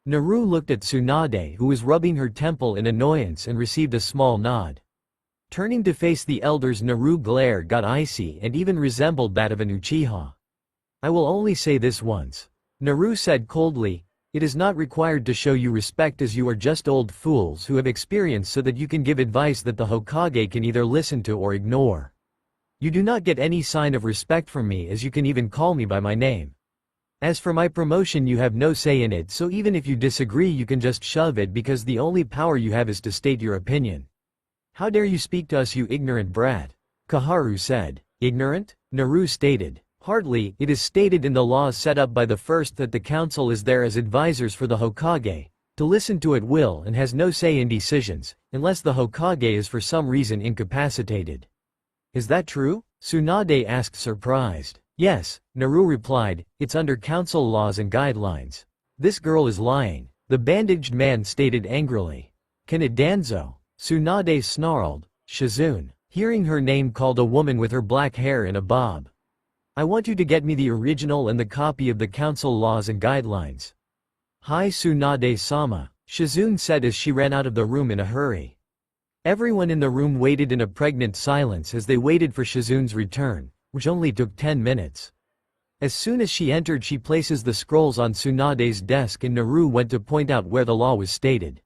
Naru looked at Tsunade, who was rubbing her temple in annoyance, and received a small nod. Turning to face the elders, Naru's glare got icy and even resembled that of an Uchiha. "I will only say this once," Naru said coldly. "It is not required to show you respect, as you are just old fools who have experience so that you can give advice that the Hokage can either listen to or ignore. You do not get any sign of respect from me, as you can even call me by my name. As for my promotion, you have no say in it, so even if you disagree you can just shove it, because the only power you have is to state your opinion. How dare you speak to us, you ignorant brat? Koharu said. Ignorant? Naru stated. Hardly. It is stated in the laws set up by the first that the council is there as advisors for the Hokage, to listen to at will and has no say in decisions, unless the Hokage is for some reason incapacitated. Is that true? Tsunade asked, surprised. Yes, Naru replied, it's under council laws and guidelines. This girl is lying, the bandaged man stated angrily. Can it Danzo? Tsunade snarled. Shizune, hearing her name, called a woman with her black hair in a bob. I want you to get me the original and the copy of the council laws and guidelines. Hi Tsunade-sama, Shizune said as she ran out of the room in a hurry. Everyone in the room waited in a pregnant silence as they waited for Shizune's return, which only took 10 minutes. As soon as she entered, she places the scrolls on Tsunade's desk and Naru went to point out where the law was stated.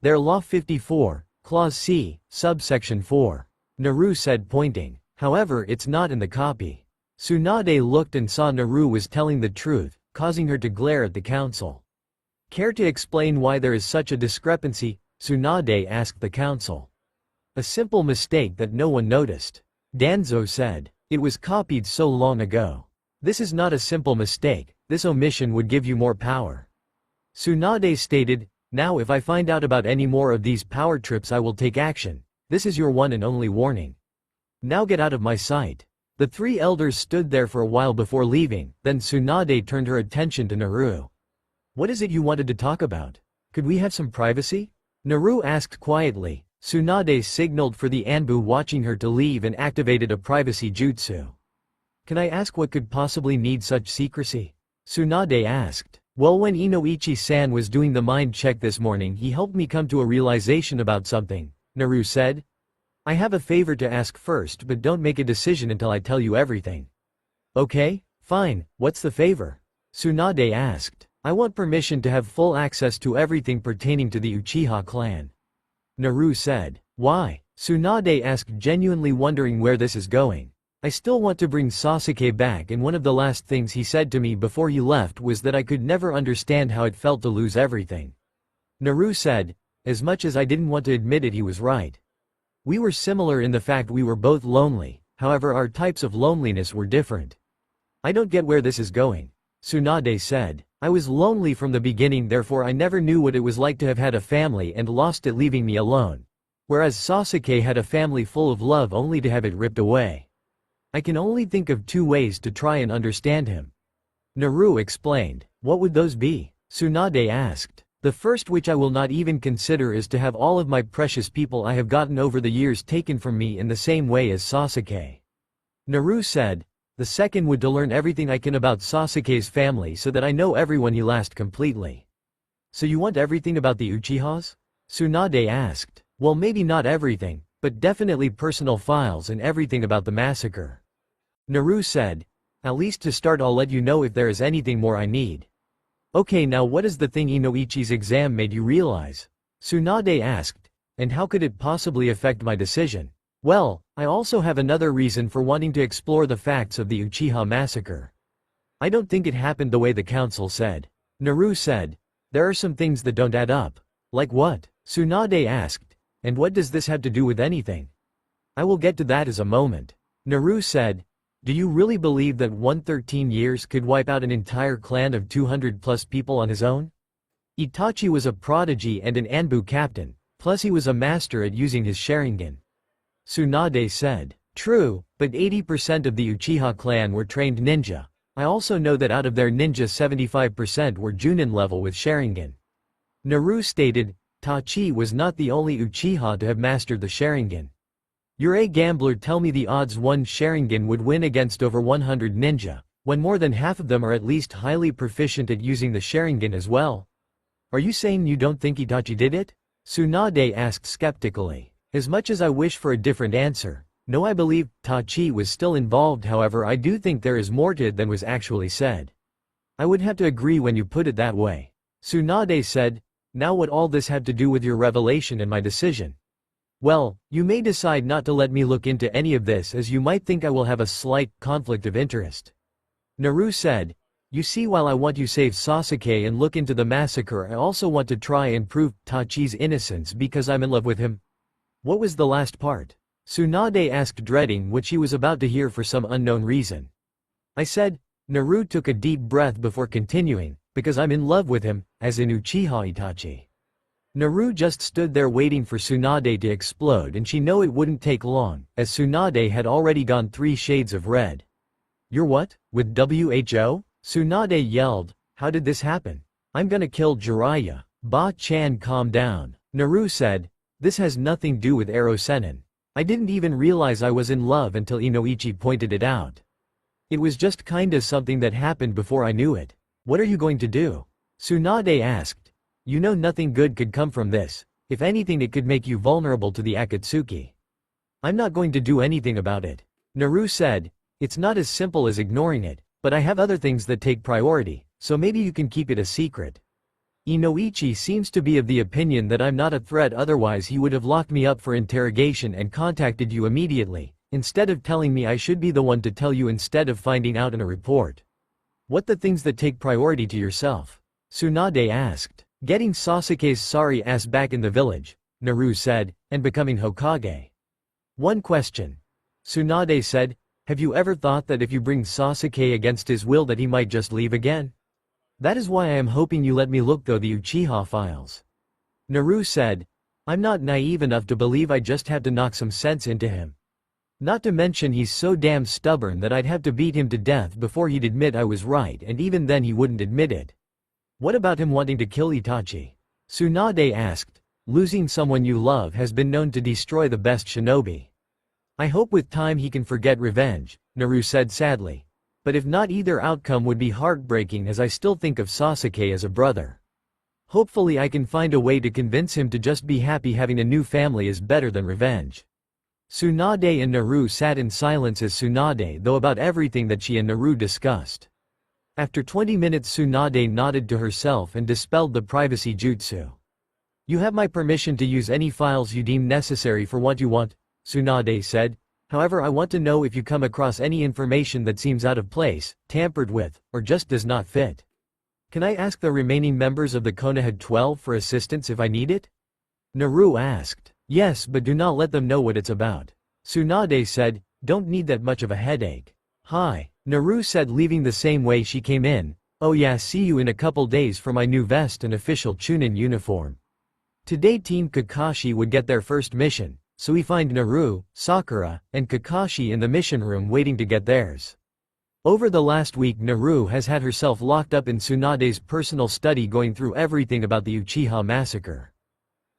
There, Law 54, Clause C, subsection 4. Naru said, pointing. However, it's not in the copy. Tsunade looked and saw Naru was telling the truth, causing her to glare at the council. Care to explain why there is such a discrepancy? Tsunade asked the council. A simple mistake that no one noticed. Danzo said. It was copied so long ago. This is not a simple mistake, this omission would give you more power. Tsunade stated, now if I find out about any more of these power trips I will take action. This is your one and only warning. Now get out of my sight. The three elders stood there for a while before leaving, then Tsunade turned her attention to Naru. What is it you wanted to talk about? Could we have some privacy? Naru asked quietly. Tsunade signaled for the Anbu watching her to leave and activated a privacy jutsu. Can I ask what could possibly need such secrecy? Tsunade asked. Well, when Inoichi-san was doing the mind check this morning, he helped me come to a realization about something, Naru said. I have a favor to ask first, but don't make a decision until I tell you everything. Okay, fine, what's the favor? Tsunade asked. I want permission to have full access to everything pertaining to the Uchiha clan. Naru said. Why? Tsunade asked, genuinely wondering where this is going. I still want to bring Sasuke back, and one of the last things he said to me before he left was that I could never understand how it felt to lose everything. Naru said. As much as I didn't want to admit it, he was right. We were similar in the fact we were both lonely, however our types of loneliness were different. I don't get where this is going. Tsunade said. I was lonely from the beginning, therefore I never knew what it was like to have had a family and lost it, leaving me alone. Whereas Sasuke had a family full of love only to have it ripped away. I can only think of two ways to try and understand him. Naru explained. What would those be? Tsunade asked. The first, which I will not even consider, is to have all of my precious people I have gotten over the years taken from me in the same way as Sasuke. Naru said. The second would to learn everything I can about Sasuke's family so that I know everyone he lost completely. So you want everything about the Uchihas? Tsunade asked. Well, maybe not everything, but definitely personal files and everything about the massacre. Naru said. At least to start, I'll let you know if there is anything more I need. Okay, now what is the thing Inoichi's exam made you realize? Tsunade asked. And how could it possibly affect my decision? Well, I also have another reason for wanting to explore the facts of the Uchiha massacre. I don't think it happened the way the council said. Naru said. There are some things that don't add up. Like what? Tsunade asked. And what does this have to do with anything? I will get to that as a moment. Naru said. Do you really believe that 113 years could wipe out an entire clan of 200 plus people on his own? Itachi was a prodigy and an Anbu captain, plus he was a master at using his Sharingan. Tsunade said. True, but 80% of the Uchiha clan were trained ninja. I also know that out of their ninja 75% were Junin level with Sharingan. Naru stated. Tachi was not the only Uchiha to have mastered the Sharingan. You're a gambler, tell me the odds one Sharingan would win against over 100 ninja, when more than half of them are at least highly proficient at using the Sharingan as well. Are you saying you don't think Itachi did it? Tsunade asked skeptically. As much as I wish for a different answer, no, I believe Tachi was still involved, however I do think there is more to it than was actually said. I would have to agree when you put it that way. Tsunade said. Now what all this had to do with your revelation and my decision? Well, you may decide not to let me look into any of this, as you might think I will have a slight conflict of interest. Naru said. You see, while I want you save Sasuke and look into the massacre, I also want to try and prove Tachi's innocence because I'm in love with him. What was the last part? Tsunade asked, dreading what she was about to hear for some unknown reason. I said, Naru took a deep breath before continuing, because I'm in love with him, as in Uchiha Itachi. Naru just stood there waiting for Tsunade to explode, and she knew it wouldn't take long, as Tsunade had already gone 3 shades of red. You're what? With WHO? Tsunade yelled, how did this happen? I'm gonna kill Jiraiya. Ba-chan, calm down. Naru said, this has nothing to do with Ero Sennin. I didn't even realize I was in love until Inoichi pointed it out. It was just kinda something that happened before I knew it. What are you going to do? Tsunade asked. You know nothing good could come from this. If anything, it could make you vulnerable to the Akatsuki. I'm not going to do anything about it. Naru said, it's not as simple as ignoring it, but I have other things that take priority, so maybe you can keep it a secret. Inoichi seems to be of the opinion that I'm not a threat, otherwise he would have locked me up for interrogation and contacted you immediately, instead of telling me I should be the one to tell you instead of finding out in a report. What the things that take priority to yourself? Tsunade asked. Getting Sasuke's sorry ass back in the village, Naru said, and becoming Hokage. One question. Tsunade said, have you ever thought that if you bring Sasuke against his will that he might just leave again? That is why I am hoping you let me look through the Uchiha files. Naru said, I'm not naive enough to believe I just have to knock some sense into him. Not to mention he's so damn stubborn that I'd have to beat him to death before he'd admit I was right, and even then he wouldn't admit it. What about him wanting to kill Itachi? Tsunade asked. Losing someone you love has been known to destroy the best shinobi. I hope with time he can forget revenge, Naru said sadly. But if not, either outcome would be heartbreaking, as I still think of Sasuke as a brother. Hopefully I can find a way to convince him to just be happy. Having a new family is better than revenge. Tsunade and Naru sat in silence as Tsunade though about everything that she and Naru discussed. After 20 minutes Tsunade nodded to herself and dispelled the privacy jutsu. You have my permission to use any files you deem necessary for what you want, Tsunade said. However, I want to know if you come across any information that seems out of place, tampered with, or just does not fit. Can I ask the remaining members of the Konoha 12 for assistance if I need it? Naru asked. Yes, but do not let them know what it's about. Tsunade said, don't need that much of a headache. Hi, Naru said, leaving the same way she came in. Oh yeah, see you in a couple days for my new vest and official Chunin uniform. Today Team Kakashi would get their first mission, so we find Naru, Sakura, and Kakashi in the mission room waiting to get theirs. Over the last week Naru has had herself locked up in Tsunade's personal study going through everything about the Uchiha massacre.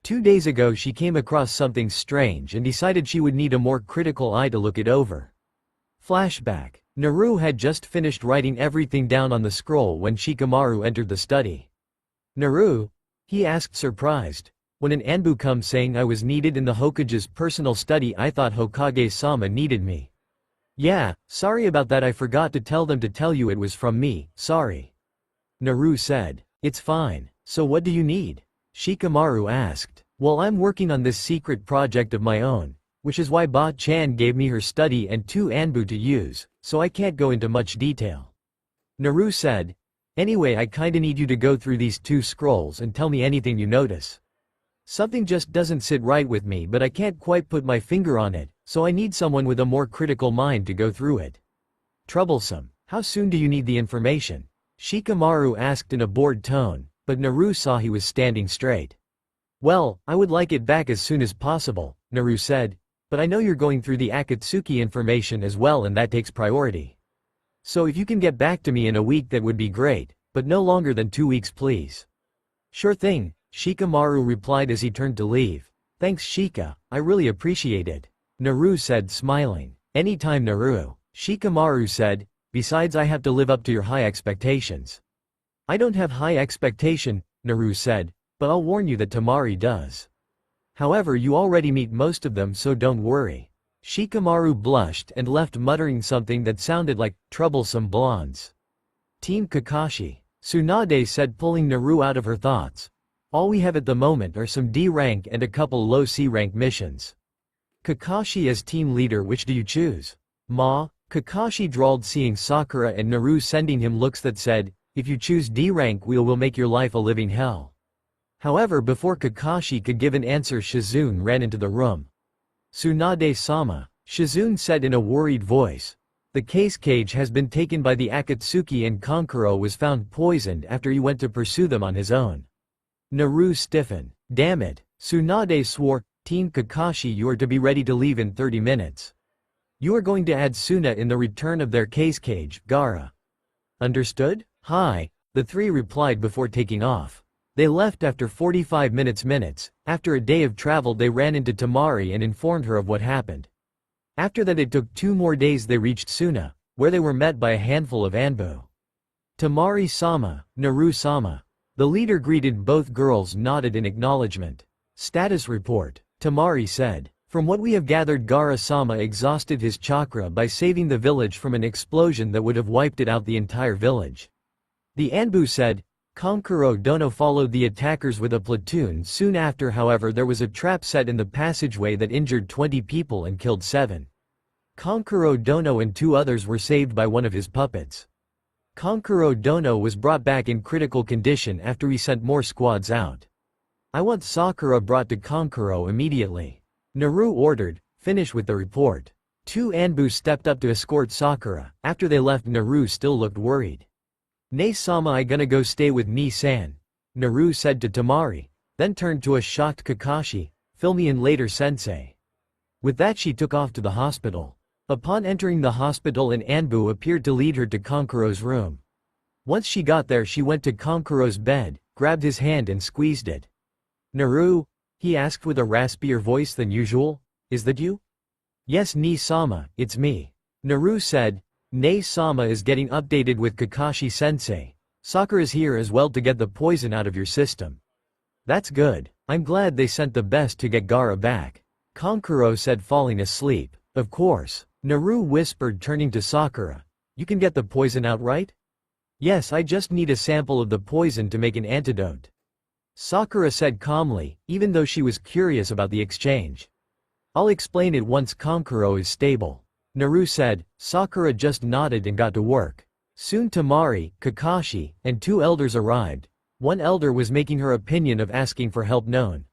2 days ago she came across something strange and decided she would need a more critical eye to look it over. Flashback. Naru had just finished writing everything down on the scroll when Shikamaru entered the study. Naru? He asked, surprised. When an Anbu comes saying I was needed in the Hokage's personal study, I thought Hokage-sama needed me. Yeah, sorry about that, I forgot to tell them to tell you it was from me, sorry. Naru said. It's fine. So what do you need? Shikamaru asked. Well, I'm working on this secret project of my own, which is why Ba-chan gave me her study and 2 Anbu to use, so I can't go into much detail. Naru said. Anyway, I kinda need you to go through these 2 scrolls and tell me anything you notice. Something just doesn't sit right with me, but I can't quite put my finger on it, so I need someone with a more critical mind to go through it. Troublesome. How soon do you need the information? Shikamaru asked in a bored tone, but Naru saw he was standing straight. Well, I would like it back as soon as possible, Naru said, but I know you're going through the Akatsuki information as well and that takes priority. So if you can get back to me in a week that would be great, but no longer than 2 weeks please. Sure thing, Shikamaru replied as he turned to leave. Thanks Shika, I really appreciate it. Naru said, smiling. Anytime Naru. Shikamaru said, besides I have to live up to your high expectations. I don't have high expectation, Naru said, but I'll warn you that Tamari does. However, you already meet most of them, so don't worry. Shikamaru blushed and left, muttering something that sounded like, troublesome blondes. Team Kakashi. Tsunade said, pulling Naru out of her thoughts. All we have at the moment are some D rank and a couple low C rank missions. Kakashi as team leader, which do you choose? Ma? Kakashi drawled, seeing Sakura and Naru sending him looks that said, if you choose D rank we'll make your life a living hell. However, before Kakashi could give an answer, Shizune ran into the room. Tsunade-sama, Shizune said in a worried voice. The case cage has been taken by the Akatsuki and Kankuro was found poisoned after he went to pursue them on his own. Naru stiffened. Damn it, Tsunade swore, Team Kakashi, you are to be ready to leave in 30 minutes. You are going to add Suna in the return of their case cage, Gaara. Understood? Hi, the three replied before taking off. They left after 45 minutes. After a day of travel they ran into Tamari and informed her of what happened. After that it took 2 more days they reached Suna, where they were met by a handful of Anbu. Tamari-sama, Naru-sama. The leader greeted both girls nodded in acknowledgement. Status report. Tamari said. From what we have gathered, Gaara-sama exhausted his chakra by saving the village from an explosion that would have wiped it out the entire village. The Anbu said. Kankuro Dono followed the attackers with a platoon. Soon after, however, there was a trap set in the passageway that injured 20 people and killed 7. Kankuro Dono and 2 others were saved by one of his puppets. Kankuro Dono was brought back in critical condition after he sent more squads out. I want Sakura brought to Kankuro immediately. Naru ordered. Finish with the report. 2 Anbu stepped up to escort Sakura. After they left, Naru still looked worried. Ne-sama, I gonna go stay with Ni-san, Naru said to Tamari, then turned to a shocked Kakashi, fill me in later sensei. With that she took off to the hospital. Upon entering the hospital, an Anbu appeared to lead her to Kankuro's room. Once she got there she went to Kankuro's bed, grabbed his hand and squeezed it. Naru? He asked with a raspier voice than usual, is that you? Yes Ni-sama, it's me. Naru said. Ne-sama is getting updated with Kakashi-sensei. Sakura's here as well to get the poison out of your system. That's good. I'm glad they sent the best to get Gaara back. Kankuro said, falling asleep. Of course. Naru whispered, turning to Sakura. You can get the poison out, right? Yes, I just need a sample of the poison to make an antidote. Sakura said calmly, even though she was curious about the exchange. I'll explain it once Kankuro is stable. Naru said. Sakura just nodded and got to work. Soon Tamari, Kakashi, and 2 elders arrived. One elder was making her opinion of asking for help known.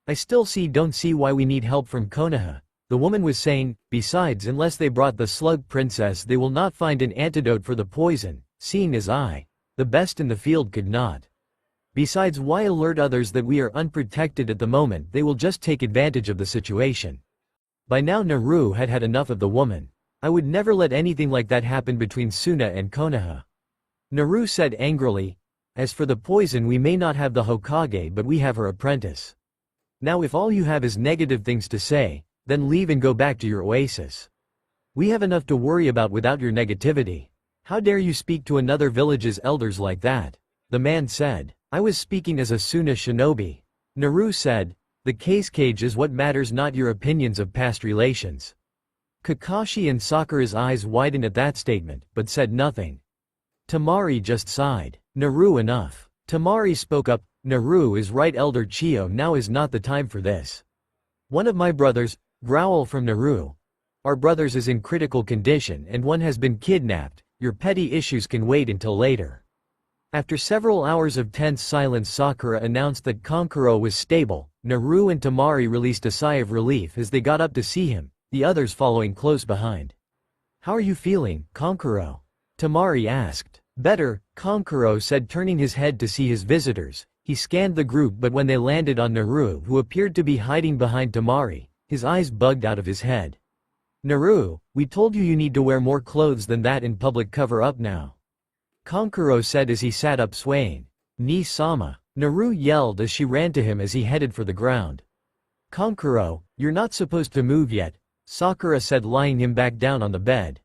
I still don't see why we need help from Konoha, the woman was saying. Besides, unless they brought the slug princess they will not find an antidote for the poison, seeing as I, the best in the field, could not. Besides, why alert others that we are unprotected at the moment? They will just take advantage of the situation. By now Naru had had enough of the woman. I would never let anything like that happen between Suna and Konoha. Naru said angrily. As for the poison, we may not have the Hokage, but we have her apprentice. Now if all you have is negative things to say, then leave and go back to your oasis. We have enough to worry about without your negativity. How dare you speak to another village's elders like that? The man said. I was speaking as a Suna shinobi. Naru said. The case cage is what matters, not your opinions of past relations. Kakashi and Sakura's eyes widened at that statement, but said nothing. Tamari just sighed. Naru, enough. Tamari spoke up. Naru is right, Elder Chio, now is not the time for this. One of my brothers, growl from Naru. Our brothers is in critical condition and one has been kidnapped. Your petty issues can wait until later. After several hours of tense silence, Sakura announced that Kankuro was stable. Naru and Tamari released a sigh of relief as they got up to see him, the others following close behind. How are you feeling, Kankuro? Tamari asked. Better, Kankuro said, turning his head to see his visitors. He scanned the group, but when they landed on Naru, who appeared to be hiding behind Tamari, his eyes bugged out of his head. Naru, we told you need to wear more clothes than that in public, cover up now. Kankuro said as he sat up swaying. Ni-sama, Naru yelled as she ran to him as he headed for the ground. Kankuro, you're not supposed to move yet, Sakura said, lying him back down on the bed.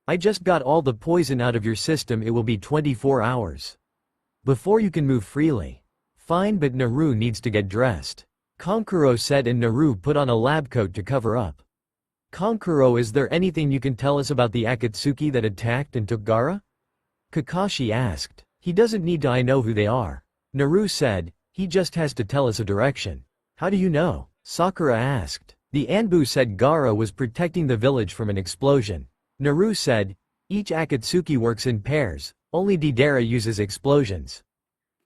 I just got all the poison out of your system, it will be 24 hours. Before you can move freely. Fine, but Naru needs to get dressed. Kankuro said, and Naru put on a lab coat to cover up. Kankuro, is there anything you can tell us about the Akatsuki that attacked and took Gaara? Kakashi asked. He doesn't need to, I know who they are. Naru said, he just has to tell us a direction. How do you know? Sakura asked. The Anbu said Gaara was protecting the village from an explosion. Naru said, each Akatsuki works in pairs, only Deidara uses explosions.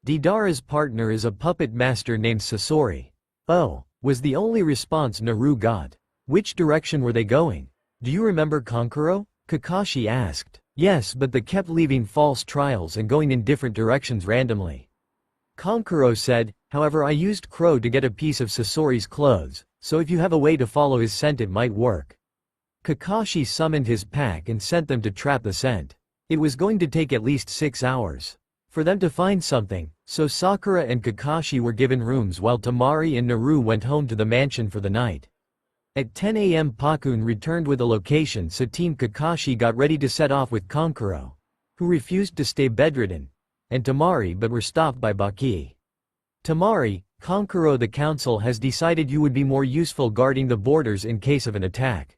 Deidara's partner is a puppet master named Sasori. Oh, was the only response Naru got. Which direction were they going? Do you remember Kankuro? Kakashi asked. Yes, but they kept leaving false trials and going in different directions randomly. Kankuro said, however I used Crow to get a piece of Sasori's clothes, so if you have a way to follow his scent it might work. Kakashi summoned his pack and sent them to trap the scent. It was going to take at least 6 hours for them to find something, so Sakura and Kakashi were given rooms while Temari and Naru went home to the mansion for the night. At 10 a.m. Pakun returned with a location so Team Kakashi got ready to set off with Kankuro, who refused to stay bedridden, and Temari but were stopped by Baki. Temari, Kankuro, the council has decided you would be more useful guarding the borders in case of an attack.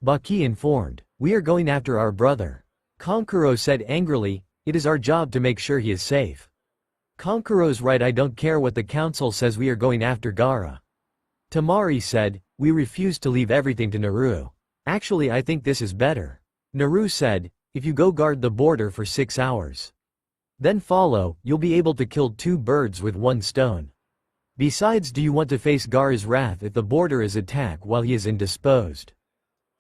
Baki informed, we are going after our brother. Kankuro said angrily, it is our job to make sure he is safe. Kankuro's right, I don't care what the council says, we are going after Gaara. Temari said, we refuse to leave everything to Naru. Actually I think this is better. Naru said, if you go guard the border for 6 hours. Then follow, you'll be able to kill 2 birds with 1 stone. Besides, do you want to face Gaara's wrath if the border is attacked while he is indisposed?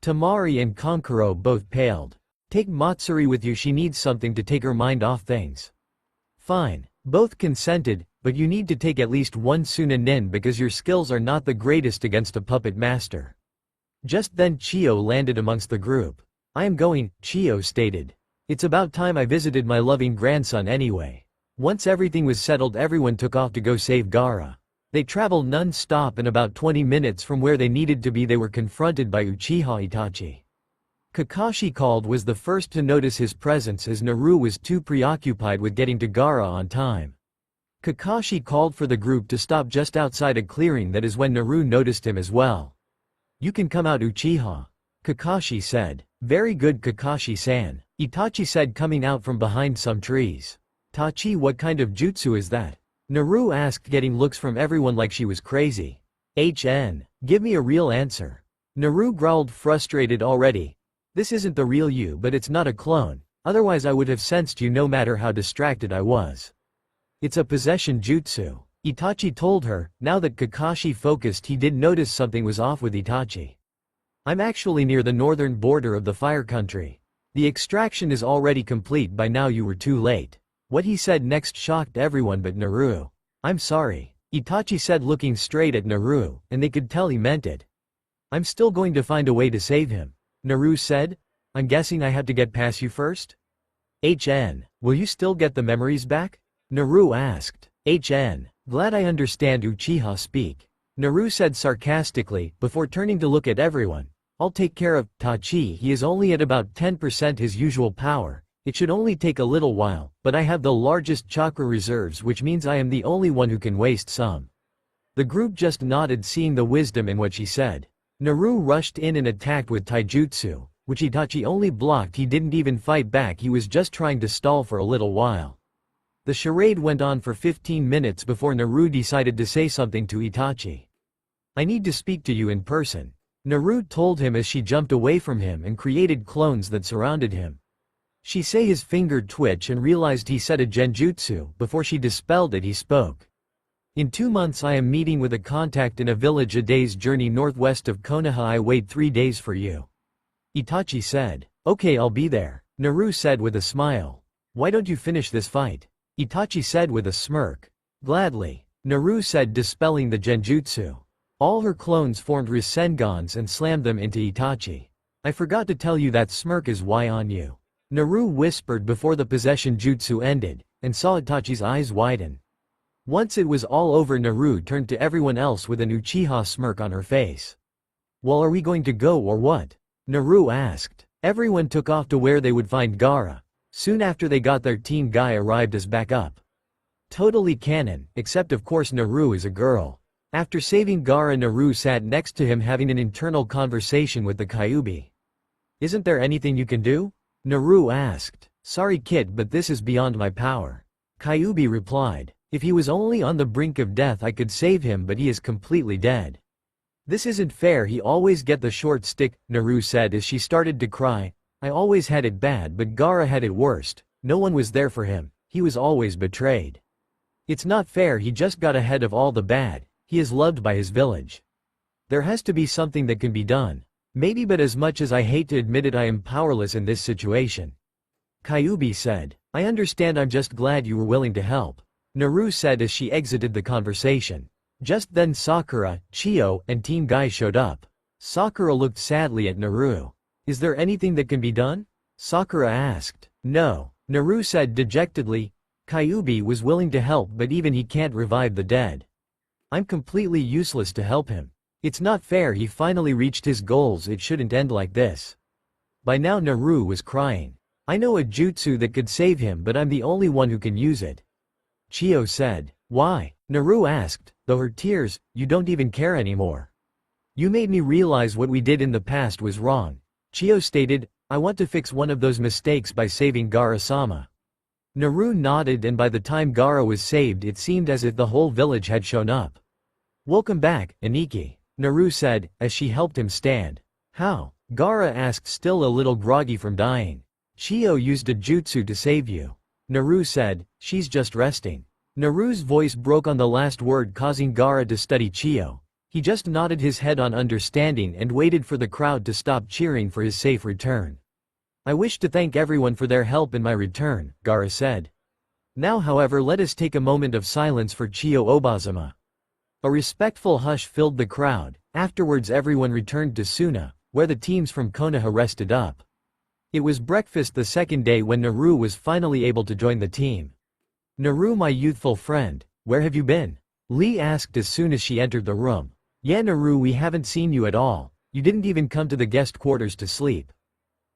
Temari and Kankuro both paled. Take Matsuri with you, she needs something to take her mind off things. Fine. Both consented, but you need to take at least 1 Sunanin because your skills are not the greatest against a puppet master. Just then Chio landed amongst the group. I am going, Chio stated. It's about time I visited my loving grandson anyway. Once everything was settled, everyone took off to go save Gaara. They traveled non-stop, and about 20 minutes from where they needed to be they were confronted by Uchiha Itachi. Kakashi called was the first to notice his presence as Naru was too preoccupied with getting to Gaara on time. Kakashi called for the group to stop just outside a clearing. That is when Naru noticed him as well. You can come out, Uchiha. Kakashi said. Very good, Kakashi-san. Itachi said, coming out from behind some trees. Tachi, what kind of jutsu is that? Naru asked, getting looks from everyone like she was crazy. Give me a real answer. Naru growled, frustrated already. This isn't the real you, but it's not a clone, otherwise I would have sensed you no matter how distracted I was. It's a possession jutsu. Itachi told her. Now that Kakashi focused, he did notice something was off with Itachi. I'm actually near the northern border of the fire country. The extraction is already complete by now, you were too late. What he said next shocked everyone but Naru. I'm sorry, Itachi said, looking straight at Naru, and they could tell he meant it. I'm still going to find a way to save him. Naru said, I'm guessing I have to get past you first? Will you still get the memories back? Naru asked. Glad I understand Uchiha speak. Naru said sarcastically, before turning to look at everyone. I'll take care of Tachi, he is only at about 10% his usual power. It should only take a little while, but I have the largest chakra reserves, which means I am the only one who can waste some. The group just nodded, seeing the wisdom in what she said. Naru rushed in and attacked with taijutsu, which Itachi only blocked. He didn't even fight back, he was just trying to stall for a little while. The charade went on for 15 minutes before Naru decided to say something to Itachi. I need to speak to you in person. Naru told him as she jumped away from him and created clones that surrounded him. She saw his finger twitch and realized he said a genjutsu. Before she dispelled it, he spoke. In 2 months I am meeting with a contact in a village a day's journey northwest of Konoha. I wait 3 days for you. Itachi said. Okay, I'll be there. Naru said with a smile. Why don't you finish this fight? Itachi said with a smirk. Gladly. Naru said, dispelling the genjutsu. All her clones formed Rasengans and slammed them into Itachi. I forgot to tell you that smirk is why on you. Naru whispered before the possession jutsu ended, and saw Itachi's eyes widen. Once it was all over, Naru turned to everyone else with an Uchiha smirk on her face. Well, are we going to go or what? Naru asked. Everyone took off to where they would find Gaara. Soon after they got there, Team Guy arrived as backup. Totally canon, except of course Naru is a girl. After saving Gaara, Naru sat next to him having an internal conversation with the Kyuubi. Isn't there anything you can do? Naru asked. Sorry kid, but this is beyond my power. Kyuubi replied. If he was only on the brink of death I could save him, but he is completely dead. This isn't fair, he always get the short stick, Naru said as she started to cry. I always had it bad, but Gaara had it worst. No one was there for him, he was always betrayed. It's not fair, he just got ahead of all the bad, he is loved by his village. There has to be something that can be done. Maybe, but as much as I hate to admit it, I am powerless in this situation. Kyuubi said. I understand, I'm just glad you were willing to help. Naru said as she exited the conversation. Just then Sakura, Chiyo, and Team Guy showed up. Sakura looked sadly at Naru. Is there anything that can be done? Sakura asked. No. Naru said dejectedly. Kyuubi was willing to help, but even he can't revive the dead. I'm completely useless to help him. It's not fair, he finally reached his goals, it shouldn't end like this. By now Naru was crying. I know a jutsu that could save him, but I'm the only one who can use it. Chiyo said. Why? Naru asked, though her tears, you don't even care anymore. You made me realize what we did in the past was wrong. Chiyo stated, I want to fix one of those mistakes by saving Gaara-sama. Naru nodded, and by the time Gaara was saved it seemed as if the whole village had shown up. Welcome back, Aniki, Naru said, as she helped him stand. How? Gaara asked, still a little groggy from dying. Chiyo used a jutsu to save you. Naru said, she's just resting. Naru's voice broke on the last word, causing Gaara to study Chiyo. He just nodded his head on understanding and waited for the crowd to stop cheering for his safe return. I wish to thank everyone for their help in my return, Gaara said. Now however, let us take a moment of silence for Chiyo Obazama. A respectful hush filled the crowd. Afterwards everyone returned to Suna, where the teams from Konoha rested up. It was breakfast the second day when Naru was finally able to join the team. Naru, my youthful friend, where have you been? Lee asked as soon as she entered the room. Yeah Naru, we haven't seen you at all. You didn't even come to the guest quarters to sleep.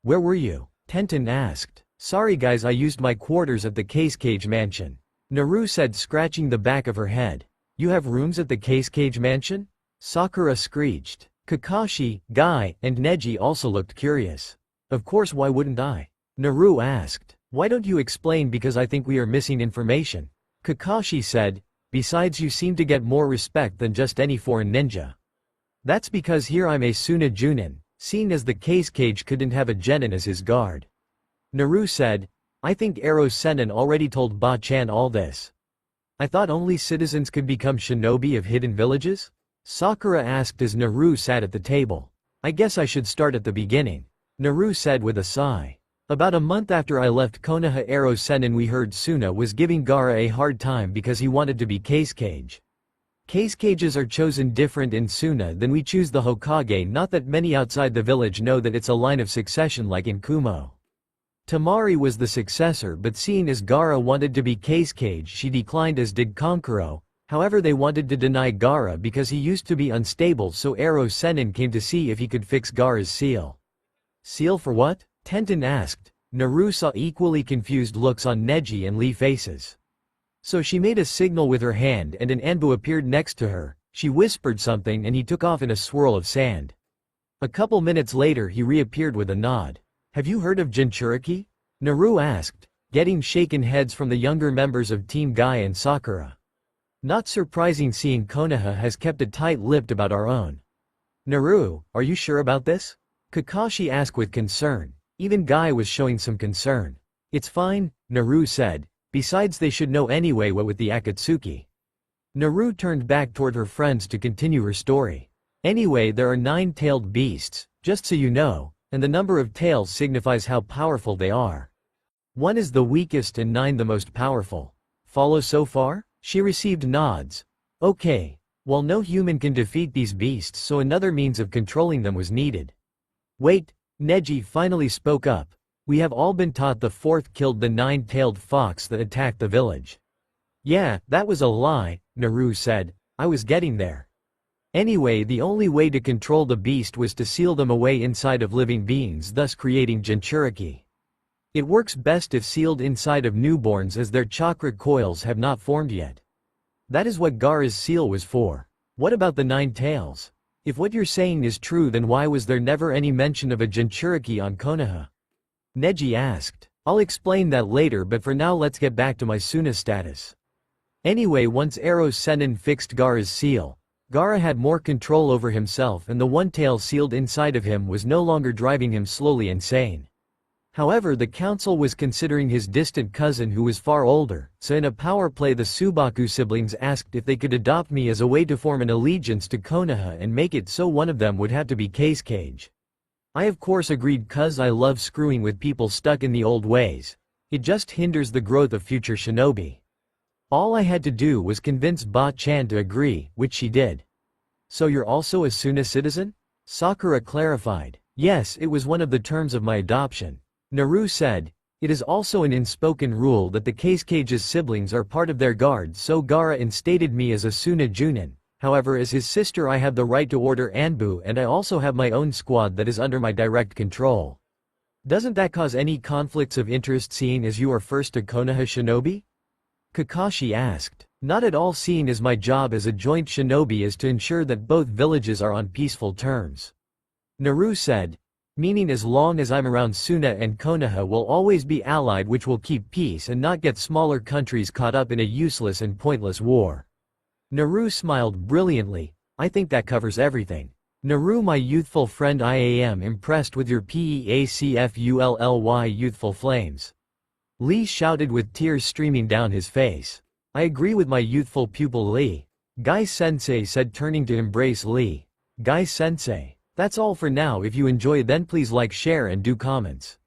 Where were you? Tenten asked. Sorry guys, I used my quarters at the Case Cage Mansion. Naru said, scratching the back of her head. You have rooms at the Case Cage Mansion? Sakura screeched. Kakashi, Guy, and Neji also looked curious. Of course, why wouldn't I? Naru asked. Why don't you explain, because I think we are missing information. Kakashi said, besides you seem to get more respect than just any foreign ninja. That's because here I'm a Suna Junin, seeing as the Case Cage couldn't have a genin as his guard. Naru said, I think Ero Sennin already told Ba-chan all this. I thought only citizens could become shinobi of hidden villages? Sakura asked as Naru sat at the table. I guess I should start at the beginning. Naru said with a sigh. About a month after I left Konoha, Ero Sennin, we heard Suna was giving Gaara a hard time because he wanted to be Case Cage. Case Cages are chosen different in Suna than we choose the Hokage, not that many outside the village know that it's a line of succession like in Kumo. Tamari was the successor, but seeing as Gaara wanted to be Case Cage she declined, as did Kankuro. However, they wanted to deny Gaara because he used to be unstable, so Ero Sennin came to see if he could fix Gaara's seal. Seal for what? Tenten asked. Naru saw equally confused looks on Neji and Lee faces. So she made a signal with her hand and an Anbu appeared next to her. She whispered something and he took off in a swirl of sand. A couple minutes later he reappeared with a nod. Have you heard of Jinchuriki? Naru asked, getting shaken heads from the younger members of Team Guy and Sakura. Not surprising, seeing Konoha has kept it tight-lipped about our own. Naru, are you sure about this? Kakashi asked with concern. Even Guy was showing some concern. It's fine, Naru said. Besides, they should know anyway what with the Akatsuki. Naru turned back toward her friends to continue her story. Anyway, there are 9-tailed beasts, just so you know, and the number of tails signifies how powerful they are. 1 is the weakest and 9 the most powerful. Follow so far? She received nods. Okay. Well, no human can defeat these beasts, so another means of controlling them was needed. Wait, Neji finally spoke up. We have all been taught the 4th killed the 9-tailed fox that attacked the village. Yeah, that was a lie, Naru said. I was getting there. Anyway, the only way to control the beast was to seal them away inside of living beings, thus creating Jinchuriki. It works best if sealed inside of newborns, as their chakra coils have not formed yet. That is what Gaara's seal was for. What about the 9 tails? If what you're saying is true, then why was there never any mention of a Jinchuriki on Konoha? Neji asked. I'll explain that later, but for now let's get back to my Suna status. Anyway, once Ero Sennin fixed Gaara's seal, Gaara had more control over himself and the one tail sealed inside of him was no longer driving him slowly insane. However, the council was considering his distant cousin who was far older, so in a power play the Subaku siblings asked if they could adopt me as a way to form an allegiance to Konoha and make it so one of them would have to be Cage. I of course agreed cuz I love screwing with people stuck in the old ways. It just hinders the growth of future shinobi. All I had to do was convince Ba-chan to agree, which she did. So you're also a Suna citizen? Sakura clarified. Yes, it was one of the terms of my adoption. Naru said, it is also an unspoken rule that the Cage's siblings are part of their guard, so Gaara instated me as a Suna Junin. However, as his sister I have the right to order Anbu and I also have my own squad that is under my direct control. Doesn't that cause any conflicts of interest seeing as you are first a Konoha shinobi? Kakashi asked. Not at all, seeing as my job as a joint shinobi is to ensure that both villages are on peaceful terms. Naru said, meaning as long as I'm around Suna and Konoha will always be allied, which will keep peace and not get smaller countries caught up in a useless and pointless war. Naru smiled brilliantly. I think that covers everything. Naru, my youthful friend, I am impressed with your PEACFULLY youthful flames. Lee shouted with tears streaming down his face. I agree with my youthful pupil Lee. Guy-sensei said, turning to embrace Lee. Guy-sensei. That's all for now. If you enjoy then please like, share and do comments.